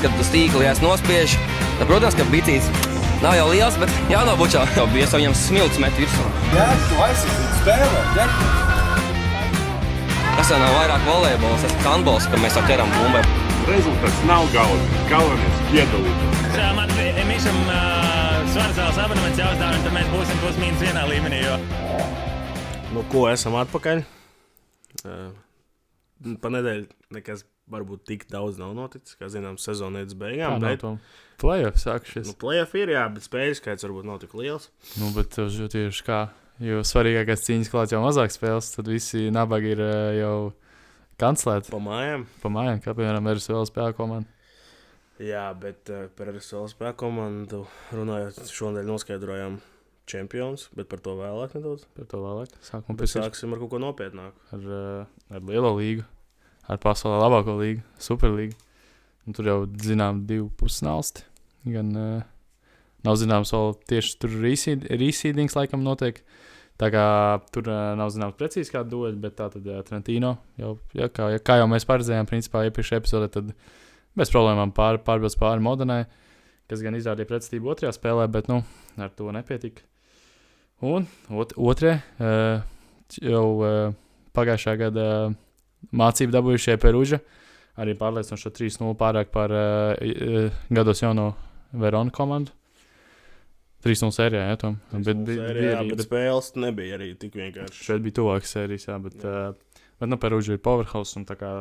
kad tu stīkli nospiež. Tad, protams, ka bicīts nav jau liels, bet jānobučā. Jau bija viņam smilts met virsū. Jā, tu aizsardzību spēlē, ne? Tas jau nav vairāk volejbols, tas ir handbols, ka mēs jau ķeram bumbai. Rezultāts nav galvenais. Galvenais piedalīties. Man Mišam Svarzāls abonements jāuzdāvina, tad mēs būsim plus-mīnus vienā līmenī. Nu, ko esam atpakaļ? Pa nedēļu nekas varbūt tik daudz nav noticis, kā zinām, sezona līdz beigām. Bet play-off sākušies. Nu, play-off ir, jā, bet spēļu skaits varbūt nav tik liels. Nu, bet tieši kā, jo svarīgākais cīņas klāt jau mazāk spēles, tad visi nabagi ir jau kancelēti. Pa mājām, kā piemēram RSL spēku komanda. Jā, bet par RSL spēku komandu runājot, šonadēļ noskaidrojām čempions, bet par to vēlāk nedaudz. Par to vēlāk. Sāksim ar kaut ko nopietnāku. Ar lielo līgu, ar pasaulē labāko līgu, superlīgu. Un tur jau zinām 2 pusnālsti. Gan nav zināms vēl tieši tur reseedings laikam notiek. Tā kā tur nav zināms precīzi kāda dueļa, bet tā tad Trentino, jau, kā jau mēs paredzējām, principā iepriekšējā epizodē, tad bez problēmām pārbrauc pāri Modenai, kas gan izrādīja pretstību otrajā spēlē, bet ar to nepietika. Un otrē jau pagājušā gada mācību dabūjušie Peruģa, arī pārliecinoši 3-0 pārāk par gados jauno Verona komandu. 3-0 sērijā, jā, Tom. Bet spēles nebija arī tik vienkārši. Šeit bija tuvākas sērijas, jā, bet Peruģa ir powerhouse, un tā kā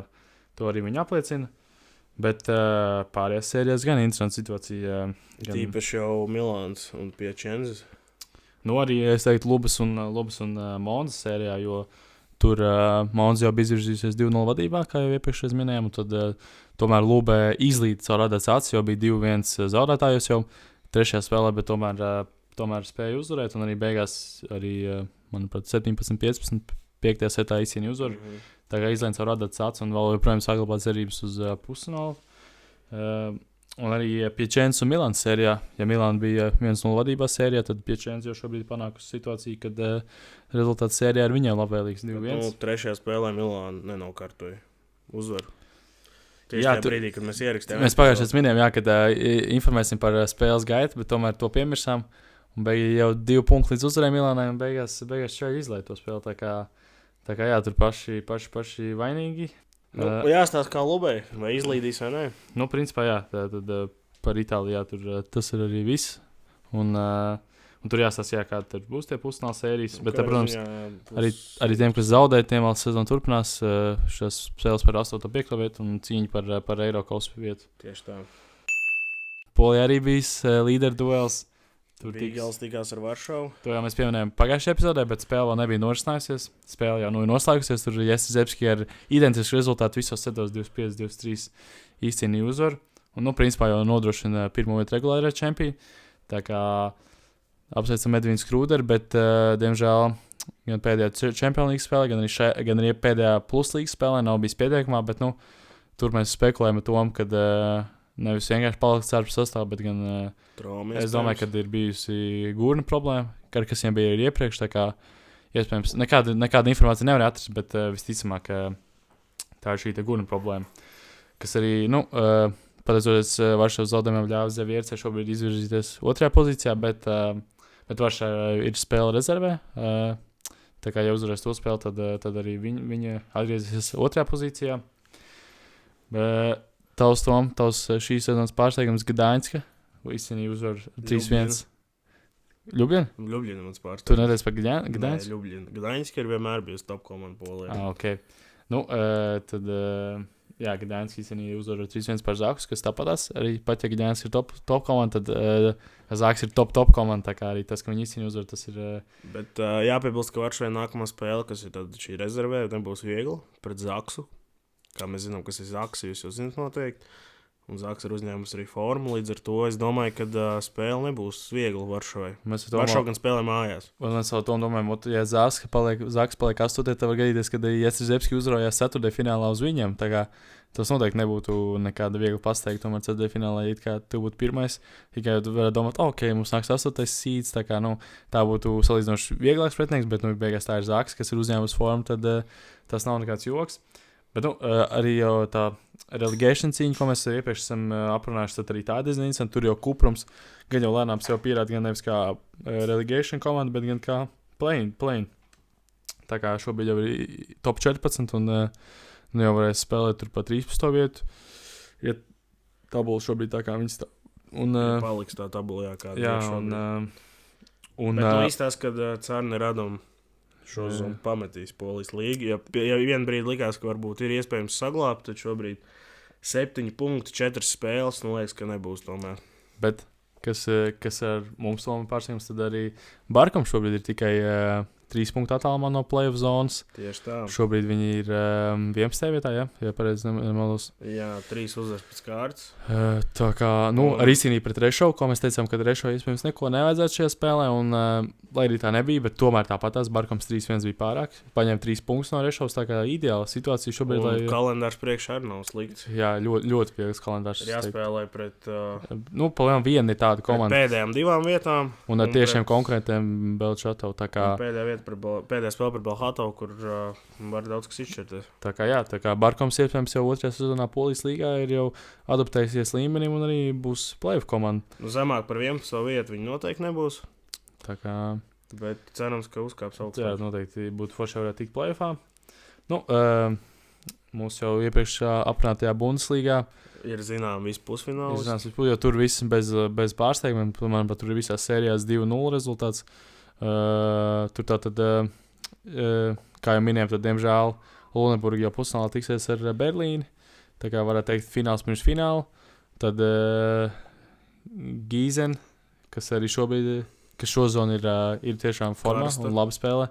to arī viņi apliecina. Bet pārējās sērijās gan interesanta situācija. Tīpaši jau Milāns un Piečenzes. Nu, arī, es teiktu, Lubas un Monzas sērijā, jo tur Monza jau bija izvirzījusies 2-0 vadībā, kā jau iepriekšreiz minējām, un tad tomēr Lubē izlīd caur radēts acis, jau bija 2-1 zaudētājos jau trešajā spēlē, bet tomēr spēja uzvarēt, un arī beigās, manuprāt, 17-15 5. setā izcīnīja uzvaru. Tā kā izlēma caur radēts acis un vēl joprojām saglabāt cerības uz pusfinālu. Un arī Piečenzes un Milāns sērijā, ja Milāna bija 1-0 vadībā sērijā, tad Piečenzes jau šobrīd panākusi situāciju, kad rezultāts sērijā ir viņai labvēlīgs 2-1. Trešajā spēlē Milāna nenokārtoja uzvaru. Tieši tajā brīdī, kad mēs ierakstījām. Mēs pagājušajā minējām, kad informēsim par spēles gaitu, bet tomēr to piemirsām. Un jau 2 punkti līdz uzvarēja Milānai, un beigās šeit izlaiž to spēli. Tā kā jā, tur paši vainīgi. Jāstāsta kā Lubei, vai izlīdīs vai nē? Nu, principā jā, tad par Itālijā tas ir arī viss. Un tur jāstāsta, kā tur būs tie pusfināla sērijas. Bet, protams, arī tiem, kas zaudēja, tiem vēl sezonu turpinās šās spēles par 8. piekto vietu un cīņu par Eirokausu vietu. Tieši tā. Polijā arī bijis līderu duels. Tur Bīgels tikās ar Varšavu. To jau mēs pieminējām pagājušajā epizodē, bet spēle vēl nebija norisinājusies. Spēle jau ir noslēgusies. Tur Jēzus ar identisku rezultātu visos setos 25-23 izcīnīja uzvaru. Un, principā jau nodrošina pirmo vietu regulārajā čempionā. Tā kā apsveicam Edvīnu Skrūderu, bet, diemžēl, gan pēdējā Champions League spēlē, gan arī pēdējā Plus League spēlē nav bijis pieteikumā, bet, tur mēs spekulējam ar tom, kad nevis vienkārši palikt starp sastāvu, bet gan es domāju, ka ir bijusi gurna problēma, kas viņam bija arī iepriekš, tā kā iespējams nekāda informācija nevar atrast, bet visticamāk, tā ir šī gurna problēma, kas arī, pateicoties Varšavas zaudējumiem ļāva Zeviercē šobrīd izvirzīties otrajā pozīcijā, bet Varšava ir spēle rezervē, tā kā ja uzvarēs to spēli, tad arī viņa atgriezīsies otrajā pozīcijā. Tavs šīs sezonas pārsteigums Gdaņska, izcīnīja uzvaru 3-1. Ļubļina? Ļubļina mans pārsteigums. Tu neteici par Gdaņsku? Nē, Ļubļina. Gdaņska ir vienmēr bijusi top komanda Polijā. Ok. Tad, Gdaņska izcīnīja uzvaru 3-1 par Zaksku, kas tāpatās. Arī pat, ja Gdaņska ir top komanda, tad Zaks ir top komanda, tā kā arī tas, ka viņi izcīnīja uzvaru, tas ir... Bet jāpiebilst, ka Varšavai nākamā spēle, kas ir tad šī rezervē, nebūs viegli pret Zaksu. Kā mēs zinām, kas ir Zaks, jūs jau zināt noteikti. Un Zaks ir uzņēmusi arī formu, līdz ar to es domāju, ka spēle nebūs viegla Varšavai. Varšava gan spēlē mājās. Un mēs vēl to domājam, ja Zaks paliek 8, tad var gadīties, kad Jēzus uzvarējās 4. finālā uz viņiem. Tā kā tas noteikti nebūtu nekāda viegla pasteigta, tomēr 4. finālā it kā tu būtu pirmais. Tikai tu varētu domāt, ok, mums nāks 8. seeds, tā kā, tā būtu salīdzinoši vieglāks pretinieks, bet, beigās tā ir Zaks, kas ir uzņēmusi formu, tad tas nav nekāds joks. Bet arī jau tā relegation cīņa, ko mēs iepriekš esam aprunājuši, tad arī tā diezgan interesanti. Tur jau Kuprums gan jau lēnām sev pierāda gan nevis kā relegation komanda, bet gan kā play-in. Tā kā šobrīd jau ir top 14 un jau varēs spēlēt tur pa 13. vietu. Ja tabula šobrīd tā kā viņas tā. Paliks tā tabula, kāda jā, ir šobrīd. Un Bet īstās, kad Cārni Radom šo zonu pametīs Polijas līgu. Ja vien brīdi likās, ka varbūt ir iespējams saglābt, tad šobrīd 7 punkti, 4 spēles, liekas, ka nebūs tomēr. Bet, kas ar mums tomēr pārsteigums, tad arī Barkam šobrīd ir tikai 3 punktu attālumā no play-off zonas. Tieši tā. Šobrīd viņi ir 11. vietā, ja pareizi nemaldos. Jā, 3 uzvaras pēc kārtas. Tā kā, ar īstenībā pret Rešovu, ko mēs teicām, ka Rešovu iespējams neko nevajadzētu šajā spēlē, un lai arī tā nebija, bet tomēr tāpat tās Barkams 3-1 bija pārāk. Paņēma 3 punktus no Rešovas, tā kā ideāla situācija šobrīd. Un kalendārs priekšā arī nav slikts. Jā, ļoti viegls kalendārs. Ir jāspēlē pret... palielam viena ir tāda komanda. Pēdējām 2 vietām. Un ar tiešiem konkurentiem Belčatovu, tā kā... Pēdējā spēle par Belhatovu, kur var daudz kas izšķirties. Tā kā Barkams iespējams jau 2. sezonā Polijas līgā ir jau adaptējusies līmenim un arī būs play-off komanda. Zemāk par 11. vietu viņi noteikti nebūs. Tā kā... Bet cerams, ka uzkāps augstāk. Jā, noteikti būtu forši varētu tikt play-offā. Mūsu jau iepriekš aprunātajā Bundeslīgā ir visi pusfinālis. Jo tur viss bez pārsteigumiem. Man pat tur ir visās sērijās 2-0 rezultāts. Tur tātad, kā jau minējām, tad diemžēl Luneburga jau pusfinālā tiksies ar Berlīni. Tā kā varētu teikt fināls pirms fināla. Tad Gīzen, kas arī šobrīd, kas šo zonu ir tiešām formā un labi spēlē,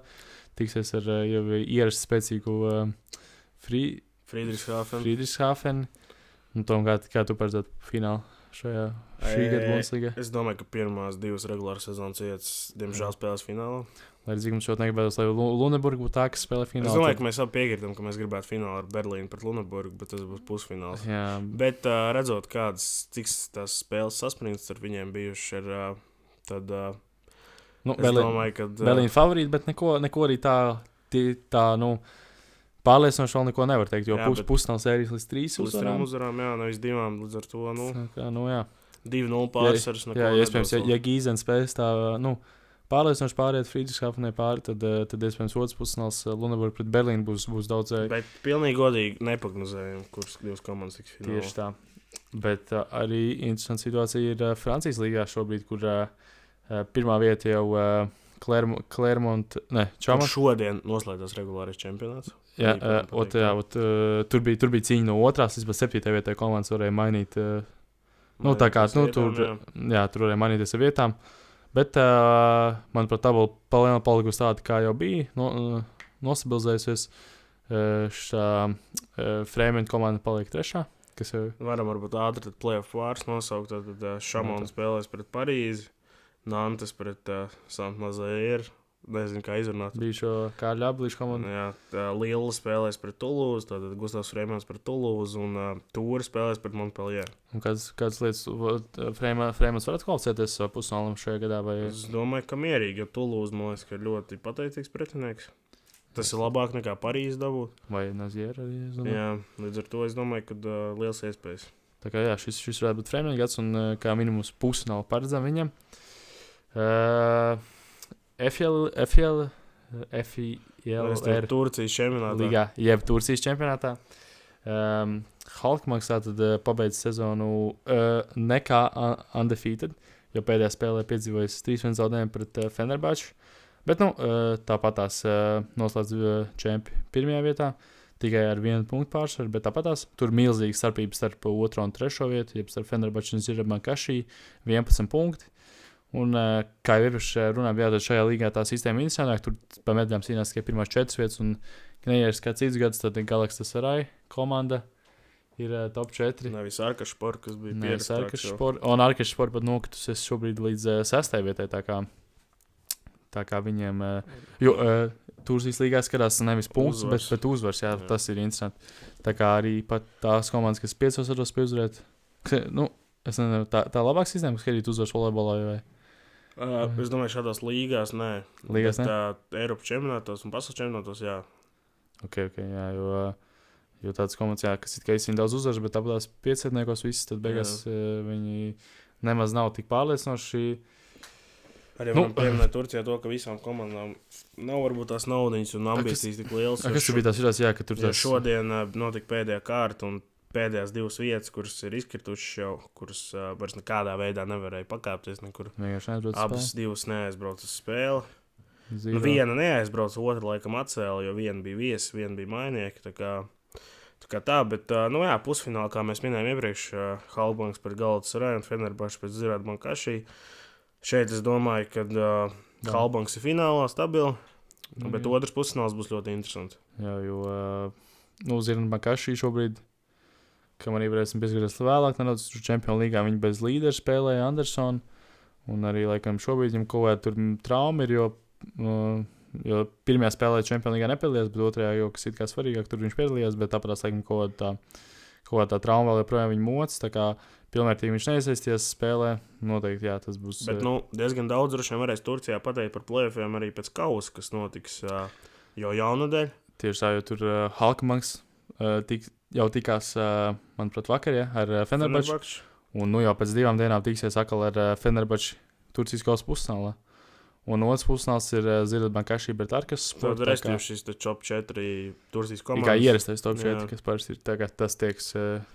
tiksies ar jau ierastu spēcīgu Friedrichshafen. Un tom, kā tu paredzētu finālu šī gada Bundeslīgā? Es domāju, ka pirmās 2 regulāras sezonas vietas, diemžēl, spēlēs finālā. Lai cik mums ļoti negribētos, lai Luneburga būtu tā, kas spēlē finālu. Es domāju, ka mēs abi piekritam, ka mēs gribētu finālu ar Berlīnu pret Luneburgu, bet tas būs pusfināls. Jā. Bet redzot, cik tās spēles saspringtas ar viņiem bijuši, tad es domāju, ka... Berlīna favorīti, bet neko arī tā pārliecinoši vēl neko nevar teikt, jo pusfināls sērijas līdz 3 uzvarām, jā, nevis 2, līdz ar to, jā. 2-0 pārsvaras. Jā, iespējams, ja Gīzen spēs tā, pārliecinoši pāriet Friedrichshafenē pāri, tad iespējams otrs pusfināls Luneburga pret Berlīnu būs daudz. Bet pilnīgi godīgi neprognozējam, kuras 2 komandas tiks finālā. Tieši tā. Bet arī interesanta situācija ir Francijas līgā šobrīd, kur pirmā vieta jau Clermont, Chamonix. Šodien noslēdzās regulārais čempionāts. Jā, tur bija cīņa no 2. līdz 7. vietai komandas varēja mainīt. Tā kā tur varēja mainīties ar vietām. Bet, manuprāt, tabula palielināt palikusi tāda, kā jau bija, nosabilizējusies. Freimena komanda paliek 3. Kas jau... Varam varbūt ātri tad play-off vārds nosaukt. Tad Šamona spēlēs pret Parīzi, Nantes pret Saint-Nazaire. Nezinu, kā izrunāt. Bija šo Kārļa Ablīša komanda. Jā, Lille spēlēs pret Toulouse, tātad Gustavs Freimans pret Toulouse un Tūra spēlēs pret Montpellier. Un kādas lietas Freimans var atkvalcēties pusfinālam šajā gadā? Vai... Es domāju, ka mierīgi, jo Toulouse, man liekas, ka ir ļoti pateicīgs pretinieks. Tas ir labāk nekā Parīzi dabūt. Vai Naziera arī? Jā, līdz ar to es domāju, ka liels iespējas. Tā kā jā, šis varētu būt Freimana gads un kā minimums pusfinālu paredzam viņam. FIL Turcijas čempionātā. Līgā, jeb Turcijas čempionātā. Halkmarks tātad pabeidz sezonu nekā undefeated, jo pēdējā spēlē piedzīvojas 3-1 zaudējumu pret Fenerbahču. Bet tāpat tās noslēdz čempi pirmajā vietā, tikai ar 1 punktu pārsvaru, bet tāpat tās tur milzīga starpība starp 2. un 3. vietu, jeb starp Fenerbahču un Zirabakašī 11 punkti. Un, kā jau iepriekš runājām, šajā līgā tā sistēma ir interesantāk. Tur pa medaļām cīnās tikai pirmās 4 vietas, un, ja neies kā cits gads, tad Galatasaray komanda ir top 4. Nevis Arkašpor, kas bija pierakstāk. Un Arkašpor pat nokritusies šobrīd līdz 6. vietai, tā kā viņiem... Turcijas līgā skatās nevis punktus, bet uzvars, jā, tas ir interesanti. Tā kā arī pat tās komandas, kas 5 varos spēj uzvarēt, es nezinu, tā labāk sistēma, kas skatīt uzvars volejbolā vai... Es domāju, šādās līgās, nē. Līgās, bet Eiropas čempionātos un pasaules čempionātos, jā. Ok, jā, Jo tāds komandas, kas it kā īstenībā daudz uzvaras, bet tāpēc piecetniekos viss, tad beigās viņi nemaz nav tik pārliecinoši. Arī varam pieminēt Turcijā to, ka visām komandām nav varbūt tās naudiņas un ambīcijas tik lielas. Kas tur bija tās jūtās, ka tur tās... Šodien notika pēdējā kārta un pēdējās 2 vietas, kuras ir izkritušas jau, kuras vairs nekādā veidā nevarēja pakāpties nekur. Abas 2 neaizbrauc uz spēli. Viena neaizbrauc, otra laikam atcēla, jo viena bija viesi, viena bija mainieki. Tā kā bet, pusfinālā, kā mēs minējām iepriekš, Halbanks pret Galatasaray un Fenerbahce pret Zirātbankaši. Šeit es domāju, ka Halbanks ir finālā stabili, bet otrs pusfināls būs ļoti interesants. Jā, jo Zirātbankaši šobrīd, kam arī varēsim pieskarties vēlāk, nedaudz Champions Līgā viņi bez līdera spēlēja Andersonu, un arī, laikam, šobrīd viņam kaut kāda tur trauma ir, jo pirmajā spēlē Champions Līgā nepiedalījās, bet otrajā jau, kas it kā svarīgāk, tur viņš piedalījās, bet tāpēc, laikam, kaut kāda tā trauma vēl joprojām viņa moc, tā kā pilnvērtīgi viņš neiesaisties spēlē, noteikti, jā, tas būs... Bet, diezgan daudz droši vien varēs Turcijā pateikt par play-offiem arī pēc kausa, kas notiks jau jaunadēļ. Tieši tā, jo tur Halbanks jau tikās, manuprāt, vakar, ar Fenerbahce, un jau pēc 2 dienām tiksies atkal ar Fenerbahce Turcijas kausa pusfinālā. Un otrs pusfināls ir Zirātbankaši pret Arkas Sport. Tad restīvi šis top 4 Turcijas komandas. Kā ierastais top 4, kas parasti ir tagad, tas tieks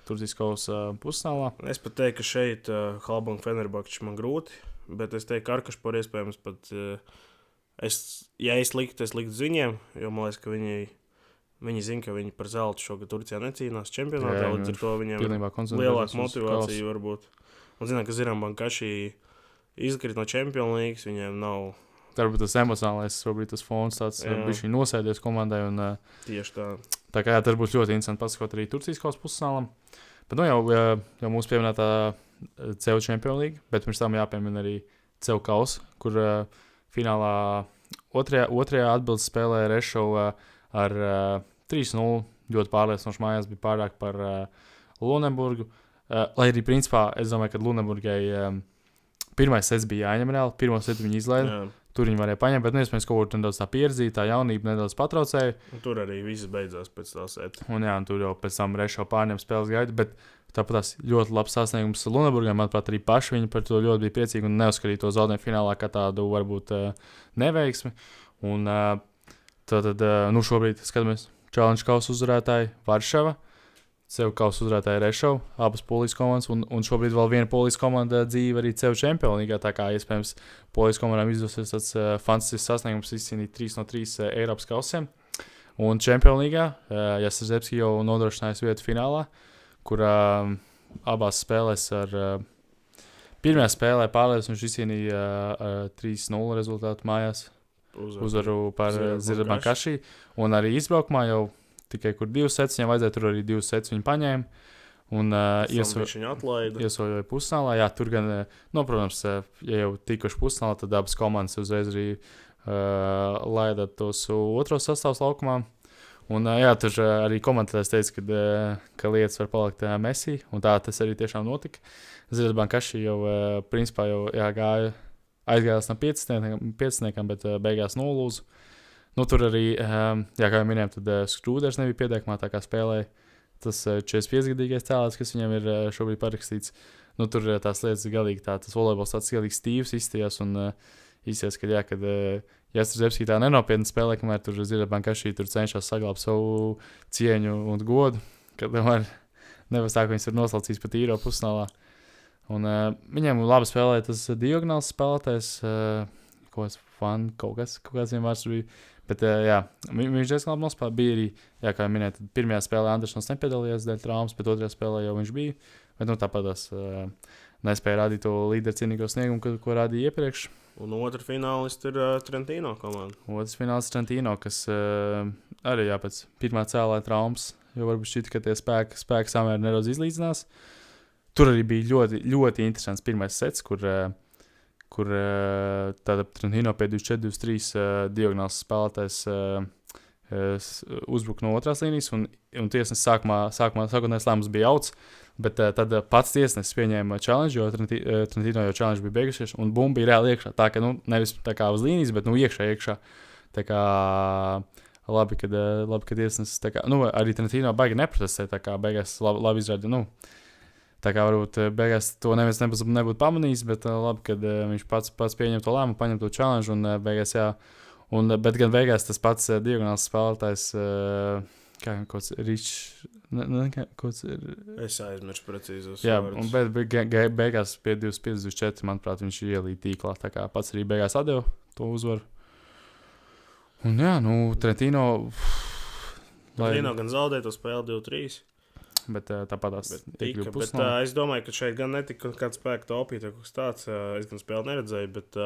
Turcijas kausa pusfinālā. Es pat teiktu, ka šeit Halbank Fenerbahce man grūti, bet es teiktu, ka Arkas Sport iespējams pat, ja es liktu viņiem, jo man liekas, ka viņi zina, ka viņi par zeltu šogad Turcijā necīnās čempionātā, līdz ar to viņiem lielāka motivācija varbūt. Un zinām, ka Zirātbankaši izkrīt no Champions Līgas, viņiem nav... Varbūt tas emocionālais, varbūt tas fons tāds bišķi nosēdies komandai. Un, tieši tā. Tā kā tas būs ļoti interesanti paskot arī Turcijas kausa pusfinālam. Bet jau mūsu pieminētā CEU Champions League, bet pirms tam jāpiemina arī CEU kausa, kur finālā otrajā atbildes spēlē Rešovu ar 3-0. Ļoti pārliecinoši mājās bija pārāk par Luneburgu. Lai arī principā es domāju, ka Luneburgai... Pirmais sets bija jāņem reāli, pirmo setu viņi izlaida, tur viņi varēja paņemt, bet iespējams kaut kur nedaudz tā pieredzīja, tā jaunība nedaudz patraucēja. Un tur arī viss beidzās pēc tā seta. Un tur jau pēc tam Rešo pārņem spēles gaidu, bet tāpat tās ļoti labs sasniegums Luneburgai, manuprāt, arī paši viņi par to ļoti bija priecīgi un neuzskatīja to zaudējumu finālā kā tādu varbūt neveiksmi. Un tad šobrīd skatāmies Challenge kausa uzvarētāji Varšava. CEU kausa uzvarētāja Rešova, abas polijas komandas, un šobrīd vēl viena polijas komanda dzīve arī CEU Champions Līgā, tā kā iespējams polijas komandām izdosies tāds fantastisks sasniegums izcīnīt 3 no 3 Eiropas kausiem. Un Champions Līgā Jāstrzemski jau nodrošinājis vietu finālā, kur abās spēlēs pirmajā spēlē pārliecinoši viņš izcīnīja 3-0 rezultātu mājās, uzvaru par Zirātbankaši, un arī izbraukumā jau tikai kur 2 sets, viņam vajadzēja tur arī 2 sets viņi paņēma. Un iesojoja pusfinālā. Jā, tur gan, protams, ja jau tikuši pusfinālā, tad abas komandas uzreiz arī laida tos otros sastāvs laukumā. Un tur arī komentētājs teica, ka lietas var palikt Messi, un tā tas arī tiešām notika. Zirātbankaši jau, principā, aizgājās no 5, bet beigās nolūza. Tur arī, kā jau minējām, tad Skrūders nebija pieteikumā, tā kā spēlēja tas 45-gadīgais cēlājs, kas viņam ir šobrīd parakstīts. Tur tās lietas galīgi tas volejbols tāds galīgi stīvs izstījās un izstījās, kad Jāstrzemski tā nenopietni spēlē, kamēr tur Zirātbankaši tur cenšas saglābt savu cieņu un godu, kad nevar tā, ka viņas ir noslaucījis pat īro pusfinālā. Un viņiem labi spēlēja tas diagonāls spēlētājs, kaut kāds viņam vārds bija. Bet, viņš diezgan labi nospēlēja. Bija arī, kā jau minēju, pirmajā spēlē Andersons nepiedalījās dēļ traumas, bet otrajā spēlē jau viņš bija. Bet, tāpat tās nespēja rādīt to līdercienīgo sniegumu, ko rādīja iepriekš. Un otrs finālists ir Trentino komanda. Otrs finālists Trentino, kas arī pēc pirmā cēlāja traumas, jo varbūt šķita, ka tie spēki samēri nedaudz izlīdzinās. Tur arī bija ļoti, ļoti interesants pirmais sets, kur tāda Trentino pie 24-23 diagonāls spēlētājs uzbruka no otrās līnijas, un tiesnesis sākotnējais lēmums bija outs, bet tad pats tiesnesis pieņēma challenge, jo Trentino jau challenge bija beigušies, un bumba bija reāli iekšā. Tā ka, nevis tā kā uz līnijas, bet iekšā. Tā kā Labi, kad tiesnesis tā kā, arī Trentino baigi neprotestē, tā kā beigās labi izrāda, tā kā varbūt beigās to neviens nebūtu pamanījis, bet labi, kad viņš pats pieņem to lēmumu, paņem to challenge un beigās, jā, bet gan beigās tas pats diagonāls spēlētājs, kāds ir... Es aizmirsu precīzos Jā, vārdus. bet beigās pie 25-24, manuprāt, viņš ielīja tīklā, tā kā pats arī beigās atdeva to uzvaru. Un jā, Trentino... Trentino gan zaudēja to spēli 2-3. Bet tāpat tās tika. Bet es domāju, ka šeit gan netika kāds spēka taupīt, kaut kas tāds. Es gan spēli neredzēju, bet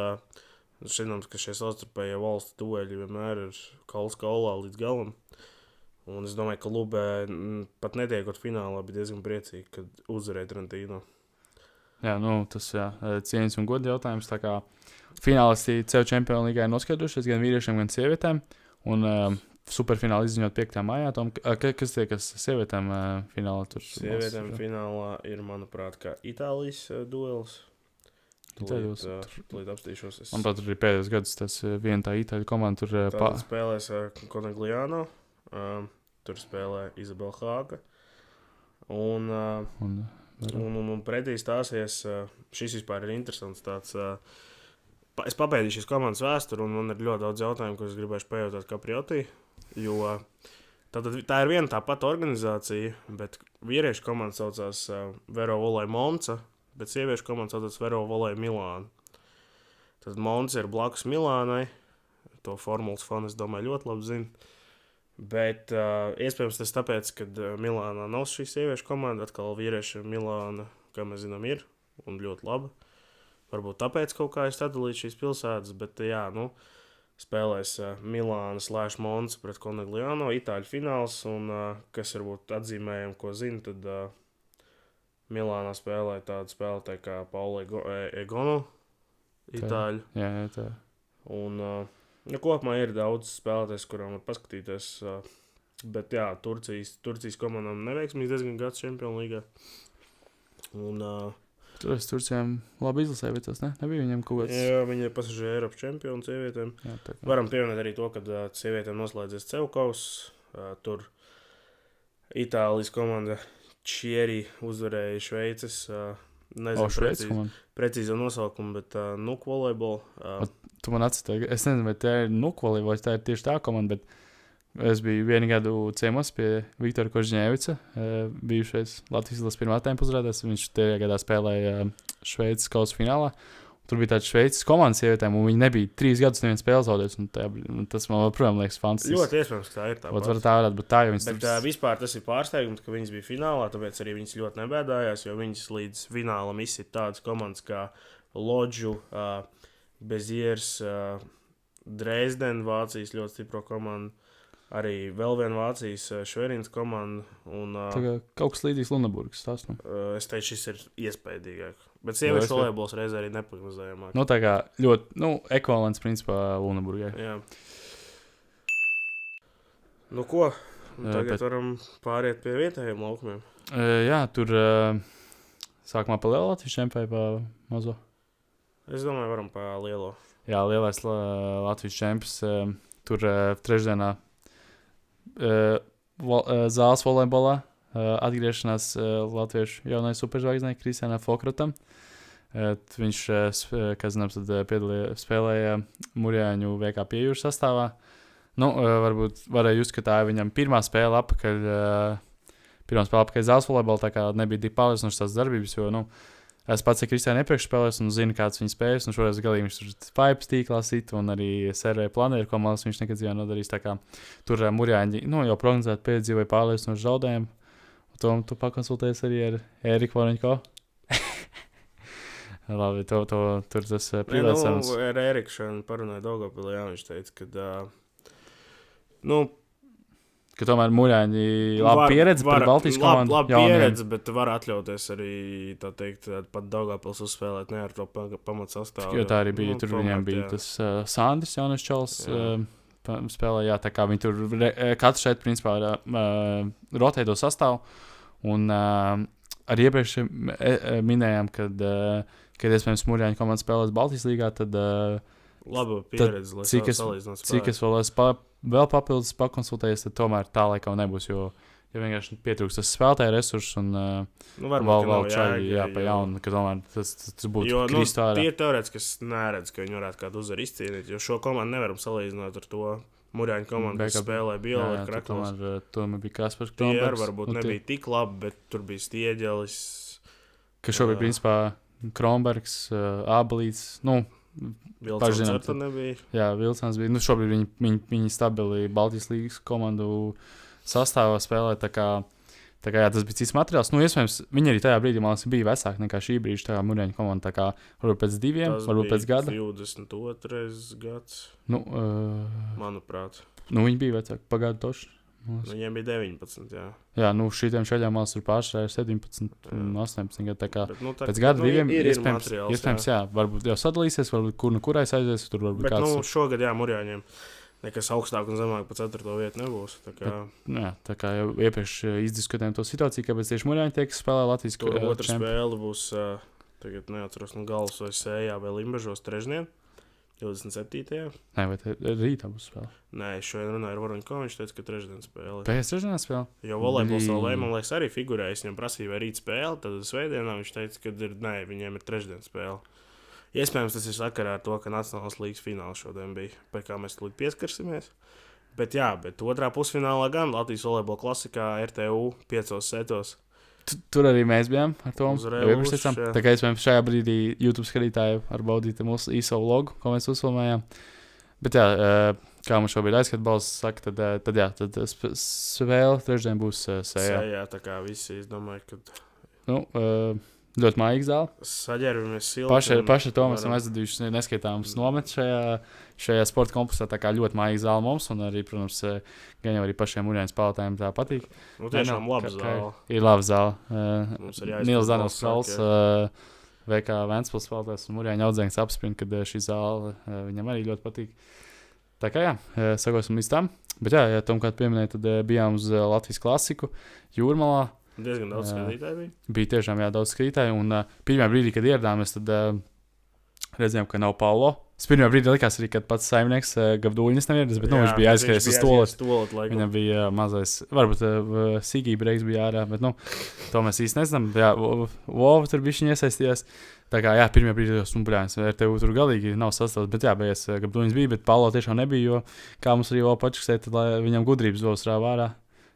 šķietams, ka šie savstarpējie valstu dueļi vienmēr ir kauls kaulā līdz galam. Un es domāju, ka Lubē pat netiekot finālā bija diezgan priecīgi, kad uzvarēja Trentino. Jā, tas cieņas un goda jautājums. Tā kā finālisti CEU Čempionu līgā ir noskaidrojušies gan vīriešiem, gan sievietēm. Un superfināli izziņot 5. maijā. Kas tiekas sievietēm finālā? Sievietēm finālā ir, manuprāt, kā Itālijas duels. Tūlīt apstīšos. Manuprāt, tur ir pēdējos gadus tas viena tā Itāļu komanda. Tad spēlēs Conegliano, tur spēlē Izabela Hāga. Un pretī stāsies, šis vispār ir interesants tāds. Es papēdīju šīs komandas vēsturi, un man ir ļoti daudz jautājumu, ko es gribēšu pajautāt Caprioti, jo tā ir viena tā pati organizācija, bet vīriešu komanda saucās Vero Volei Monza, bet sieviešu komanda saucās Vero Volei Milāna. Tad Monza ir blakus Milānai, to formulas fanu, es domāju, ļoti labi zinu. Bet iespējams tas tāpēc, ka Milānā nav šī sieviešu komanda, atkal vīrieša Milāna, kā mēs zinām, ir un ļoti laba. Varbūt tāpēc kaut kā ir sadalīts šīs pilsētas, bet jā, spēlēs Milāna / Monza pret Conegliano, Itāļu fināls, un kas varbūt atzīmējam, ko zinu, tad Milānā spēlē tādu spēlētāju kā Paulo Egono, Itāļu. Jā, tā. Un kopumā ir daudz spēlētājs, kurām var paskatīties, bet jā, Turcijas komandām neveiksmīgs diezgan gads Čempionu līgā. Un Tur es Turcijām labi izlasēju, bet tas nebija viņam kaut kāds... Jā, viņi ir pasažieru Eiropas čempionu sievietēm. Jā, Varam pieminēt arī to, ka sievietēm noslēdzies CEU kauss. Tur Itālijas komanda Chieri uzvarēja Šveices, nezinu precīzo nosaukumu, bet Nuk volejbolu. Tu man atcītāji, es nezinu, vai tā ir Nuk volejbola, vai tā ir tieši tā komanda, bet es biju vienu gadu ciemos pie Viktora Kožņēvica, bijušais Latvijas izlases pirmā tempa uzrādās. Viņš tajā gadā spēlēja Šveices kausa finālā. Tur bija tāds Šveices komandas sievietēm, un viņi nebija 3 gadus neviens spēles zaudējis. Tas man joprojām liekas fantastisks. Ļoti iespējams, ka tā ir tā. Tā varētu būt tā, jo viņas... Bet vispār tas ir pārsteigums, ka viņas bija finālā, tāpēc arī viņas ļoti nebēdājās, jo viņas līdz finālam izsit tādas komandas kā Lodžu, Beziers, Dresden, Vācijas ļoti stipro komandu. Arī vēl viena Vācijas Šverīnas komanda. Kaut kas līdzīgs Luneburgas tās. Es teiktu, šis ir iespējīgāk. Bet sieviešu volejbols reizē arī neprognozējamāk. Tā kā ļoti, ekvivalents principā Luneburgai. Jā. Ko? Tagad varam pāriet pie vietējiem laukumiem. Jā, tur sākumā pa lielo Latvijas čempēju, pa mazo. Es domāju, varam pa lielo. Jā, lielais Latvijas čemps. Tur trešdienā zāles volejbolā atgriešanās latviešu jaunai superzvaigznei Kristiānai Fokratam. Viņš, kā zināms, spēlēja Murjāņu VK Piejūras sastāvā. Varbūt varēja just, ka tā ir viņam pirmā spēle apakaļ zāles volejbolā, tā kā nebija tik pārliecinošas tās darbības, jo, es pats ar Kristiānu iepriekš spēlēs un zinu, kāds viņa spējas, un šoreiz galīgi viņš tur paipas tīklā sit un arī servēja planēru, ko malas viņš nekad dzīvē nodarīs. Tā kā tur Murjāņi, jau prognozēt piedzīvoja pārliecinošu zaudējumu. Tu pakonsultējies arī ar Eriku Voriņko. Labi, tur tas privāts sarunas. Ar Eriku šodien parunāja Daugavpilī, viņš teica, ka ka tomēr Murjāņi labi pieredze par Baltijas komandu. Labi pieredze, bet var atļauties arī, tā teikt, pat Daugavpils uzspēlēt ne ar to pamatsastāvu. Jo tā arī bija, tur viņiem bija tas Sandris, jaunais čalis, spēlēja, tā kā viņi tur katrs šeit, principā, rotēja to sastāvu. Un arī iepriekš minējām, kad iespējams Murjāņu komanda spēlēs Baltijas līgā, tad laba pieredze, lai salīdzināt spēlēt. Cik es vēl esmu vēl papildus pakonsultējies, tad tomēr tā laikam nebūs, jo vienkārši pietrūkst tas spēlētāja resursus un vēl čaļi pa jaunu, ka tomēr tas būtu krist ārā. Tie ir teorētiski, kas neredz, ka viņi varētu kādu uzvaru izcīnīt, jo šo komandu nevaram salīdzināt ar to Murjāņu komandu, kas spēlē Bielu ar Kraklos. Tomēr bija Kaspars Tie Kronbergs. varbūt nebija tik labi, bet tur bija Stieģelis. Ka šobrīd, principā, Kronbergs, Ābolīts, Vilcans ar to nebija. Jā, Vilcans bija. Šobrīd viņi stabili Baltijas līgas komandu sastāvā spēlē, tā kā jā, tas bija cits materiāls. Iespējams, viņi arī tajā brīdī, man liekas, bija vecāki nekā šī brīža tā kā Murjāņu komanda, tā kā varbūt pēc 2, varbūt pēc gada. Tas bija 22. gads, manuprāt. Viņi bija vecāki, pagādu toši. Viņiem bija 19, jā. Jā, šitiem šaļām malas ir pāršķirēja 17 un 18 gadu, tā kā pēc gada 2 iespējams, jā, varbūt jau sadalīsies, varbūt kurai aizies, tur varbūt bet, kāds. Bet, šogad, jā, Murjāņiem nekas augstāk un zemāk pa 4. vietu nebūs. Tā kā jau iepriekš izdiskutējām to situāciju, kāpēc tieši Murjāņi tie, kas spēlē Latvijas čempionu. Otra spēle būs, tagad neatceros no galvas vai Sējā vai Limbažos trešdien, 27. Nē, vai rītā būs spēle? Nē, šodien runāju ar Voronko, viņš teica, ka trešdien spēle. Pēc trešdienā spēle? Jo volejbols LV, man liekas, arī figurēja, es viņam prasīju, vai rīt spēle, tad svētdienā viņš teica, ka viņiem ir trešdien spēle. Iespējams, tas ir sakarā ar to, ka Nacionālās līgas fināls šodien bija, pie kā mēs tulīt pieskarsimies. Bet otrā pusfinālā gan Latvijas volejbola klasikā RTU 5 setos. Tur arī mēs bijām ar to. Tā kā iespējams šajā brīdī YouTube skatītāji var baudīt mūsu īso vlogu, ko mēs uzfilmējām. Bet jā, kā mums šobrīd aizskatbols saka, tad spēle trešdien būs Sējā. Sējā, tā kā visi, es domāju, ka... Ļoti mājīgs zāle. Saģērbamies silti. Paši to mēs esam aizvedījuši neskaitāmus nomet šajā sporta kompleksā. Tā kā ļoti mājīga zāle mums, un arī, protams, gan jau arī pašiem Murjāņu spēlētājiem tā patīk. Tiešām laba zāle. Ir laba zāle. Nils Daniels Krauls, VK Ventspils spēlētājs un Murjāņu audzēknis apspriež, ka šī zāle viņam arī ļoti patīk. Tā kā jā, sakosim līdz tam. Bet jā, Tom, kā pieminēja, tad bijām uz Latvijas klasiku Jūrmalā. Diezgan daudz skatītāju bija. Bija tiešām daudz skatītāju, un pirmajā brīdī, kad ieradāmies, tad redzējām, ka nav Paulo. Pirmajā brīdī likās arī, kad pats saimnieks Gabdūļņas neviendas, bet viņš bija aizskries uz stoleti. Viņam bija mazais, varbūt sīkī breiks bija ārā, bet to mēs īsti nezinām. Jā, Vova tur bišķiņ iesaistījās. Tā kā jā, pirmajā brīdī RTU tur galīgi nav sastāvs, bet jā, beigās Gabdūļņas bija, bet Paulo tiešām nebija, jo kā mums arī vēl pačaksēt, lai viņam gudrības dos rāvā ārā.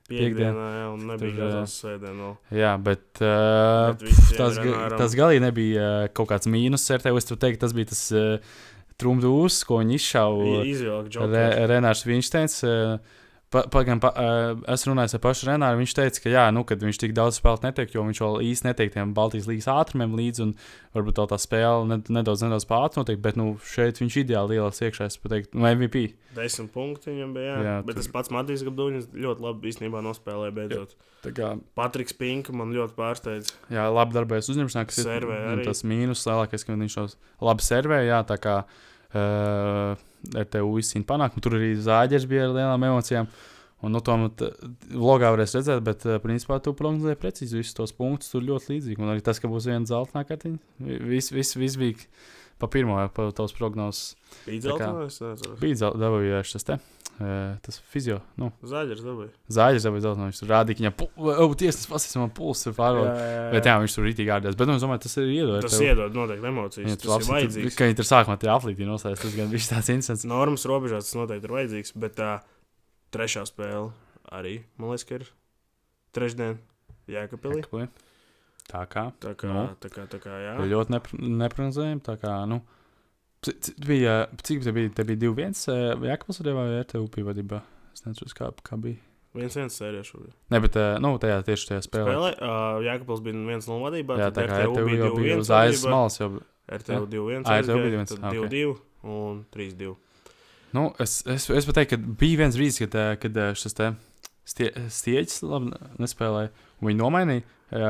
Piekdienā, jā, un nebija gazās svētdienā. Jā, bet tas galīgi nebija kaut kāds mīnus RTU. Es teiktu, tas bija tas trumdūs, ko viņi izšauja. Renārs Vinšteins. Es runāju ar pašu Renāru, viņš teica, ka jā, kad viņš tik daudz spēlēt netiek, jo viņš vēl īsti netiek tiem Baltijas līgas ātrumiem līdzi, un varbūt tā spēle nedaudz pātri notiek, bet šeit viņš ideāli ielās iekšā, es pateiktu, MVP. 10 punkti viņam bija, jā. Bet tas pats Matīs Gabdūņas ļoti labi īstenībā nospēlēja beidzot. Patriks Pinka man ļoti pārsteidz. Jā, labi darbojas uzņemšanā, kas servē ir tas mīnus lielākais, ka viņš tos labi servē, jā, tā kā RTU izcīna panākumu. Tur arī Zāģers bija ar lielām emocijām. Un vlogā varēs redzēt, bet principā tu prognozēji precīzi visus tos punktus. Tur ļoti līdzīgi. Un arī tas, ka būs viena zeltainā kartiņa. Viss bija pa pirmo, pa tavas prognozes. Bija zeltainā? Bija dabūjuši tas te. Tas fizio. Zāģers dabūja. Zāģers dabūja zeltainā. Viņš tur rādīja, ka viņam tiesnes pasīs, man pulss ir pārvalda. Bet jā, viņš tur rītīgi ārdās. Bet es domāju, tas ir iedod. Tas iedod noteikti emocijas. Tas ir vajadzīgs. Ka viņi tur sākumā tie atlītī nosēst. Tas gan viss tāds instants. Normas robežās tas noteikti ir vajadzīgs. Bet trešā spēle arī, man liekas, ka ir trešdien Jēkabpilī. Tā kā, jā. Ļoti neprognozējami. Tā kā, cik bija 2-1 Jēkabpils vai RTU bija vadībā? Es nezinu, kā bija. 1-1 sērijā šobrīd. Ne, bet tieši tajā spēlē. Jēkabpils bija 1-0 vadībā. Jā, tā kā RTU bija 2-1 uz aizes malas jau. RTU 2-1. RTU bija 1. Tad 2-2 un 3-2. Es pat teiktu, ka bija viens brīdis, kad šis te Stieģis labi nespēlēja. Viņi nomainīja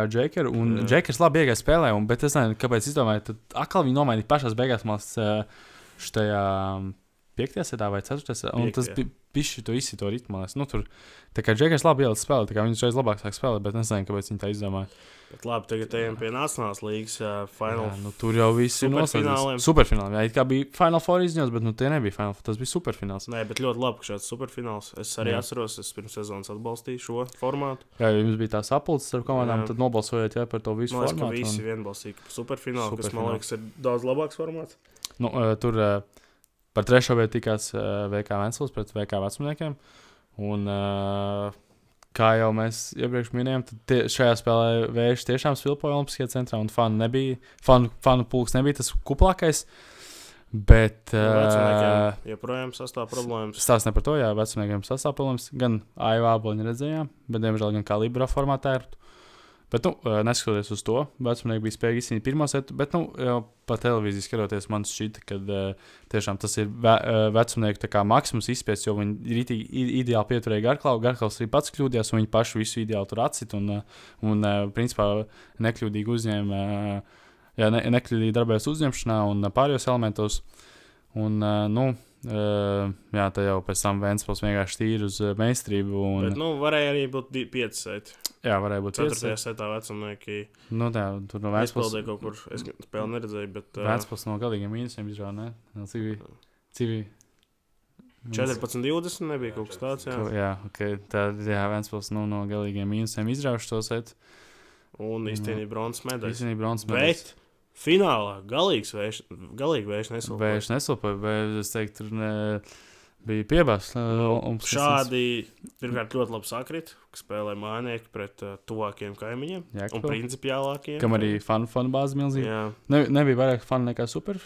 Džekeru, un Džekers labi iegāja spēlē, bet es nezinu, kāpēc izdomāju, tad atkal viņi nomainīja pašās beigās štajā 5. setā vai 4. setā. Un tas Piektajā. bišķi to izsita to ritmu. Nu, tur, tā kā Džekers labi ielicis spēlē, tā kā viņš reiz labāk sāk spēlēt, bet nezinu, kāpēc viņi tā izdomāja. Bet labi, tagad ejam pie Nacionālās līgas fināla. Jā, nu, tur jau viss ir Superfināliem. noslēdzies. Superfināli. Jā, it kā bija Final Four izņots, bet nu, tie nebija Final Four. Tas bija superfināls. Nē, bet ļoti labi, ka šāds superfināls. Es arī Jā. atceros, es pirms sezonas atbalstīju šo formātu. Jā, ja jums bija tās apulces ar komandām, Jā. tad nobalsojot jā, par to visu Man liekas, ka formātu. visi vienbalsīgi par superfinālu, kas man Superfināls. liekas ir daudz labāks formāts. Nu, tur par 3. vietu tikās VK Ventspils pret VK Vecumniekiem. Un, kā jau mēs iepriekš minējām, tad šajā spēlē Vējš tiešām svilpoja Olimpiskajā centrā, un fanu pulks nebija tas kuplākais. Bet Vecumniekiem joprojām sastāv problēmas. stāsts ne par to, jā, Vecumniekiem sastāv problēmas. Gan AIV aboliņu redzējām, bet, diemžēl, gan kā Libra formātā ir. Bet, nu, neskatoties uz to, Vecumnieki bija spējīgi izcīnīt pirmo setu, bet, nu, jau pa televīziju skatoties, man šķita, ka tiešām tas ir Vecumnieku tā kā maksimums izspējas, jo viņi ir ideāli pieturēja Garklau. Garklaus arī pats kļūdījās, un viņi paši visu ideāli tur atcit, un principā, nekļūdīgi uzņēma, nekļūdīgi darbojas uzņemšanā un pārējos elementos. Un, nu, jā, tā jau pēc tam Ventspils vienkārši tīri uz meistarību. Un, Bet, nu, varēja arī būt 5 seti. jā, varēja būt 4. setā Vecumnieki Nu, tā, tur no Ventspils. izpildīja kaut kur. Es spēli neredzēju, bet Ventspils no galīgiem mīnusiem izrāva, ne? No Civi. 14-20 nebija kaut kas tāds, jā. Jā, ok. Tā, jā, Ventspils no galīgiem mīnusiem izrāva šo setu. Un īstenībā bronzas medaļas. Īstenībā bronzas Bet finālā galīgi vējš nesilpoja. Vējš nesilpoja, bet es teiktu, tur bija piebārs. Šādi pirmkārt ļoti labi sakrit, ka spēlē mājnieki pret tuvākiem kaimiņiem un Jēkabpils. principiālākiem. Kam arī fanu bāzi milzīgi. Jā, Nebija vairāk fanu nekā super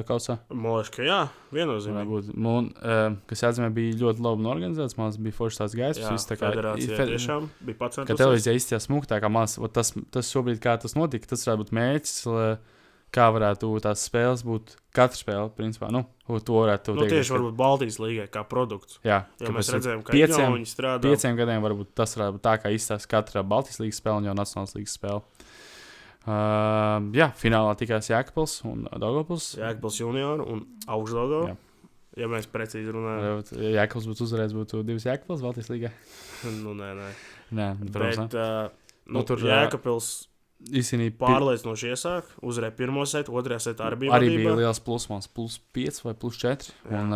kausā. man liekas, ka jā, Varētu viennozīmīgi. būt. Un, kas jāatzīmē, bija ļoti labi organizēts. Man bija foršs tās gaismas. Jā, viss tā kā- federācija tiešām bija pats Ka televīzija izstījās smūgi, kā mās, tas šobrīd kā tas notika, tas varētu būt mērķis, kā varētu tās spēles būt. Katra spēle, principā, nu, to varētu Nu, tieši varbūt Baltijas līgai kā produkts. Jā, Jo ka mēs pēc redzējām, ka pieciem- viņi strādā. 5 gadiem varbūt tas varētu būt tā, kā izstāsta katra Baltijas līgas spēle un jau Nacionālās līgas spēle. Jā, finālā tikās Jēkabpils un Daugavpils. Jēkabpils junior un Augstdaugava. Jā. Ja mēs precīzi runājam. Ja Jēkabpils būtu uzvarējis, būtu 2 Jēkabpils Baltijas līgā. Nu, nē. Nē, protams, ne. Bet Nu, tur, Jēkabpils Īstenībā pārliecinoši iesāk, uzvarēja pirmo setu, otrajā setā arī bija arī vadībā. bija liels pluss, mums +5 vai +4. Un,